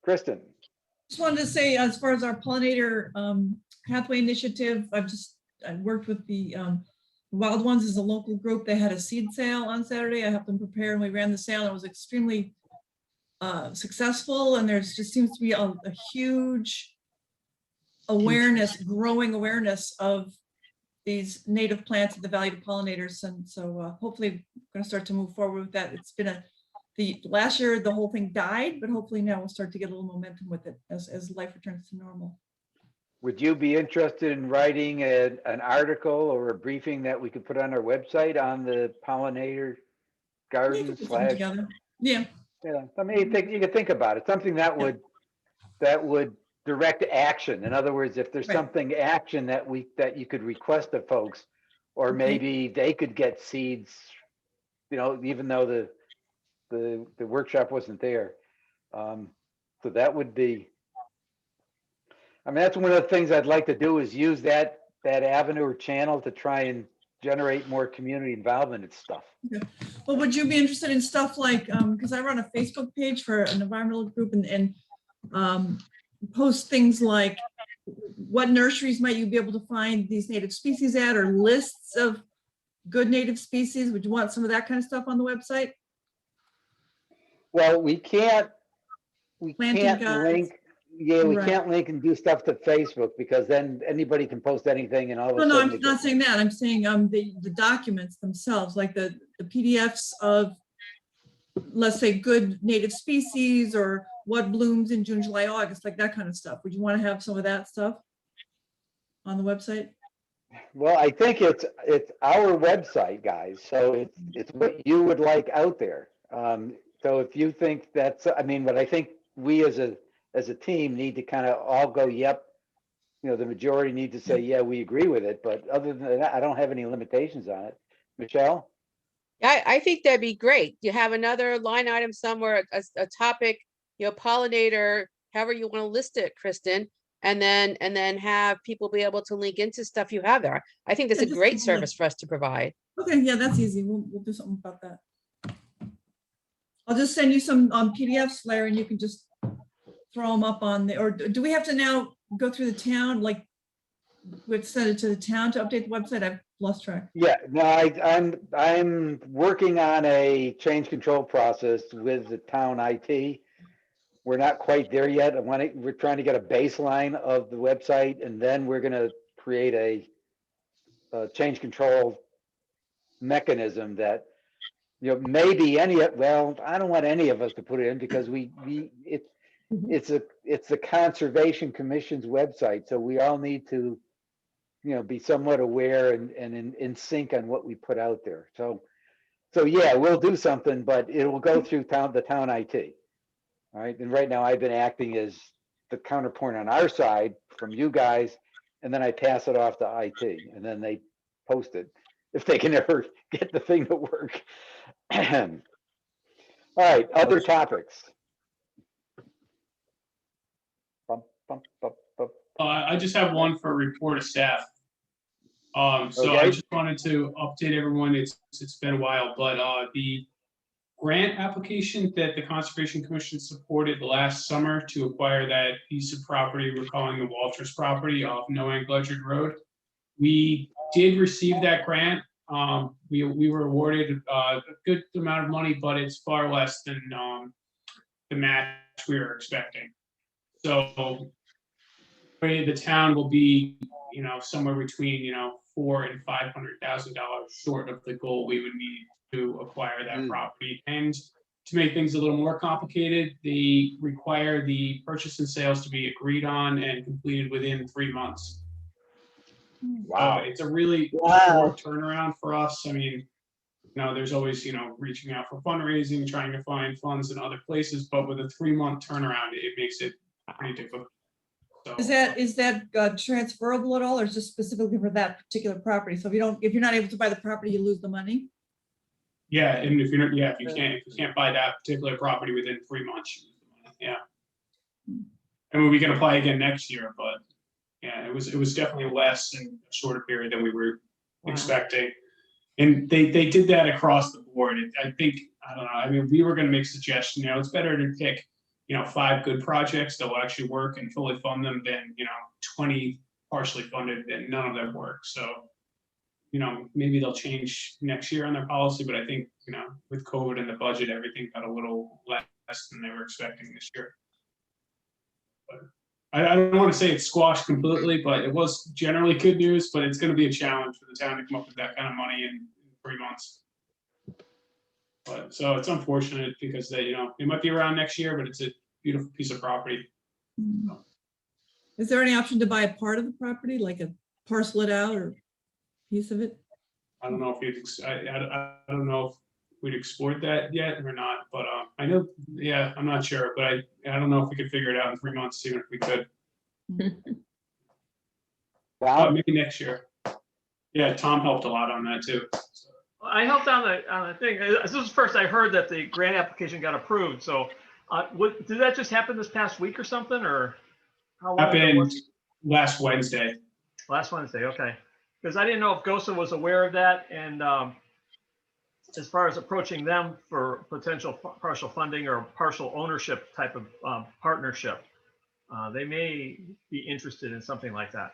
Kristen. Just wanted to say, as far as our pollinator pathway initiative, I worked with the Wild Ones as a local group. They had a seed sale on Saturday. I helped them prepare, and we ran the sale. And it was extremely successful, and there just seems to be a huge growing awareness of these native plants and the value of pollinators. And so hopefully we're going to start to move forward with that. It's been last year, the whole thing died, but hopefully now we'll start to get a little momentum with it as life returns to normal. Would you be interested in writing an article or a briefing that we could put on our website on the pollinator garden slash? Yeah. Yeah. I mean, you could think about it. Something that would direct action. In other words, if there's something action that you could request of folks, or maybe they could get seeds, even though the workshop wasn't there. So that would be, I mean, that's one of the things I'd like to do, is use that avenue or channel to try and generate more community involvement and stuff. Okay. Well, would you be interested in stuff like, because I run a Facebook page for an environmental group and post things like what nurseries might you be able to find these native species at, or lists of good native species? Would you want some of that kind of stuff on the website? Well, we can't link. Yeah, we Right. can't link and do stuff to Facebook, because then anybody can post anything and all of a No, sudden. I'm not saying that. I'm saying the documents themselves, like the PDFs of, let's say, good native species, or what blooms in June, July, August, like that kind of stuff. Would you want to have some of that stuff on the website? Well, I think it's our website, guys. So it's what you would like out there. So if you think that's, I mean, but I think we as a team need to kind of all go, yep. The majority need to say, yeah, we agree with it. But other than that, I don't have any limitations on it. Michelle? I think that'd be great. You have another line item somewhere, a topic, pollinator, however you want to list it, Kristen, and then have people be able to link into stuff you have there. I think that's a great service for us to provide. Okay, yeah, that's easy. We'll do something about that. I'll just send you some PDFs, Larry, and you can just throw them up on or do we have to now go through the town? Like, we have to send it to the town to update the website? I've lost track. Yeah, no, I'm working on a change control process with the town IT. We're not quite there yet. We're trying to get a baseline of the website, and then we're going to create a change control mechanism that, you know, maybe well, I don't want any of us to put it in because it's the Conservation Commission's website. So we all need to, you know, be somewhat aware and in sync on what we put out there. So yeah, we'll do something, but it will go through the town IT. All right. And right now I've been acting as the counterpoint on our side from you guys, and then I pass it off to IT, and then they post it if they can ever get the thing to work. All right, other topics. Bum, bum, bum, bum. I just have one for report of staff. So I Okay. just wanted to update everyone. It's been a while, but the grant application that the Conservation Commission supported last summer to acquire that piece of property we're calling the Walters property off Noank Ledgerd Road. We did receive that grant. We were awarded a good amount of money, but it's far less than the match we were expecting. So the town will be, you know, somewhere between, you know, $400,000 and $500,000 short of the goal we would need to acquire that property. And to make things a little more complicated, they require the purchase and sales to be agreed on and completed within 3 months. Wow. It's a really Wow. short turnaround for us. I mean, you know, there's always, you know, reaching out for fundraising, trying to find funds in other places, but with a 3-month turnaround, it makes it pretty difficult. So, Is that transferable at all, or is just specifically for that particular property? So if you're not able to buy the property, you lose the money? yeah, and if you're not, if you can't buy that particular property within 3 months, yeah. I mean, we can apply again next year, but yeah, it was definitely less in a shorter period than we were expecting. And they did that across the board. I think, I don't know, I mean, we were gonna make suggestions, you know, it's better to pick, you know, 5 good projects that will actually work and fully fund them than, you know, 20 partially funded and none of them work. So, you know, maybe they'll change next year on their policy, but I think, you know, with COVID and the budget, everything got a little less than they were expecting this year. But I don't want to say it's squashed completely, but it was generally good news, but it's going to be a challenge for the town to come up with that kind of money in 3 months. But so it's unfortunate because they, you know, it might be around next year, but it's a beautiful piece of property. Is there any option to buy a part of the property, like a parcel it out or piece of it? I don't know if I don't know if we'd explored that yet or not, but I know, yeah, I'm not sure, but I don't know if we could figure it out in 3 months, even if we could. Wow. Maybe next year. Yeah, Tom helped a lot on that too. So. I helped on the thing. This was the first I heard that the grant application got approved. So did that just happen this past week or something, or how long ago Happened was it? last Wednesday. Last Wednesday, okay. Because I didn't know if GOSA was aware of that, and as far as approaching them for potential partial funding or partial ownership type of partnership, they may be interested in something like that.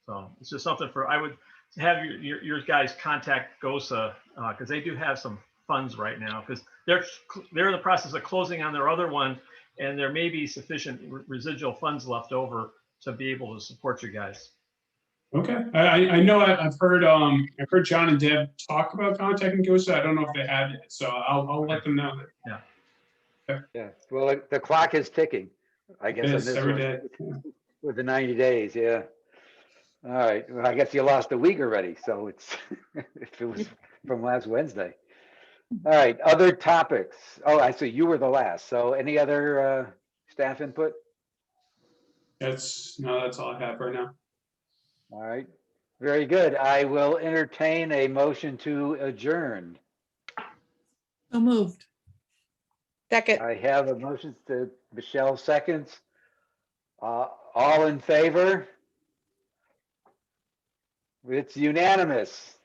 So it's just something I would have your guys contact GOSA because they do have some funds right now because they're in the process of closing on their other one, and there may be sufficient residual funds left over to be able to support you guys. Okay, I know I've heard John and Deb talk about contacting GOSA. I don't know if they have yet, so I'll let them know that. Yeah. Well, the clock is ticking, I guess, on Yes, this every one, day. with the 90 days. Yeah. All right. Well, I guess you lost a week already. So it's if it was from last Wednesday. All right. Other topics. Oh, I see you were the last. So any other staff input? That's all I have right now. All right. Very good. I will entertain a motion to adjourn. So moved. Second, I have a motion to Michelle seconds. All in favor? It's unanimous.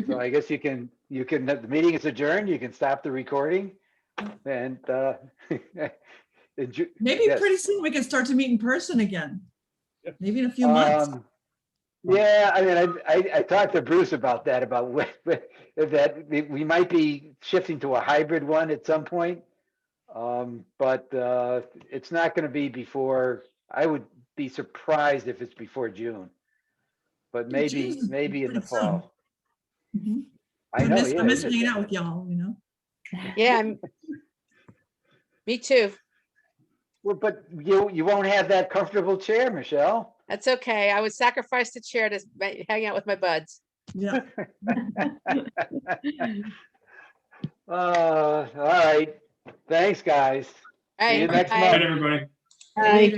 So I guess you can, the meeting is adjourned. You can stop the recording and Maybe yes. pretty soon we can start to meet in person again. Maybe in a few months. Yeah, I mean, I talked to Bruce about that, that we might be shifting to a hybrid one at some point. But it's not going to be before, I would be surprised if it's before June, but maybe in the fall. Mhm. I know, yeah. I miss isn't hanging it? out with y'all, you know? Yeah, me too. Well, but you won't have that comfortable chair, Michelle. That's okay. I would sacrifice the chair to hang out with my buds. Yeah. All right. Thanks, guys. All See you right, next bye. Good night, month. everybody. Aye. Later.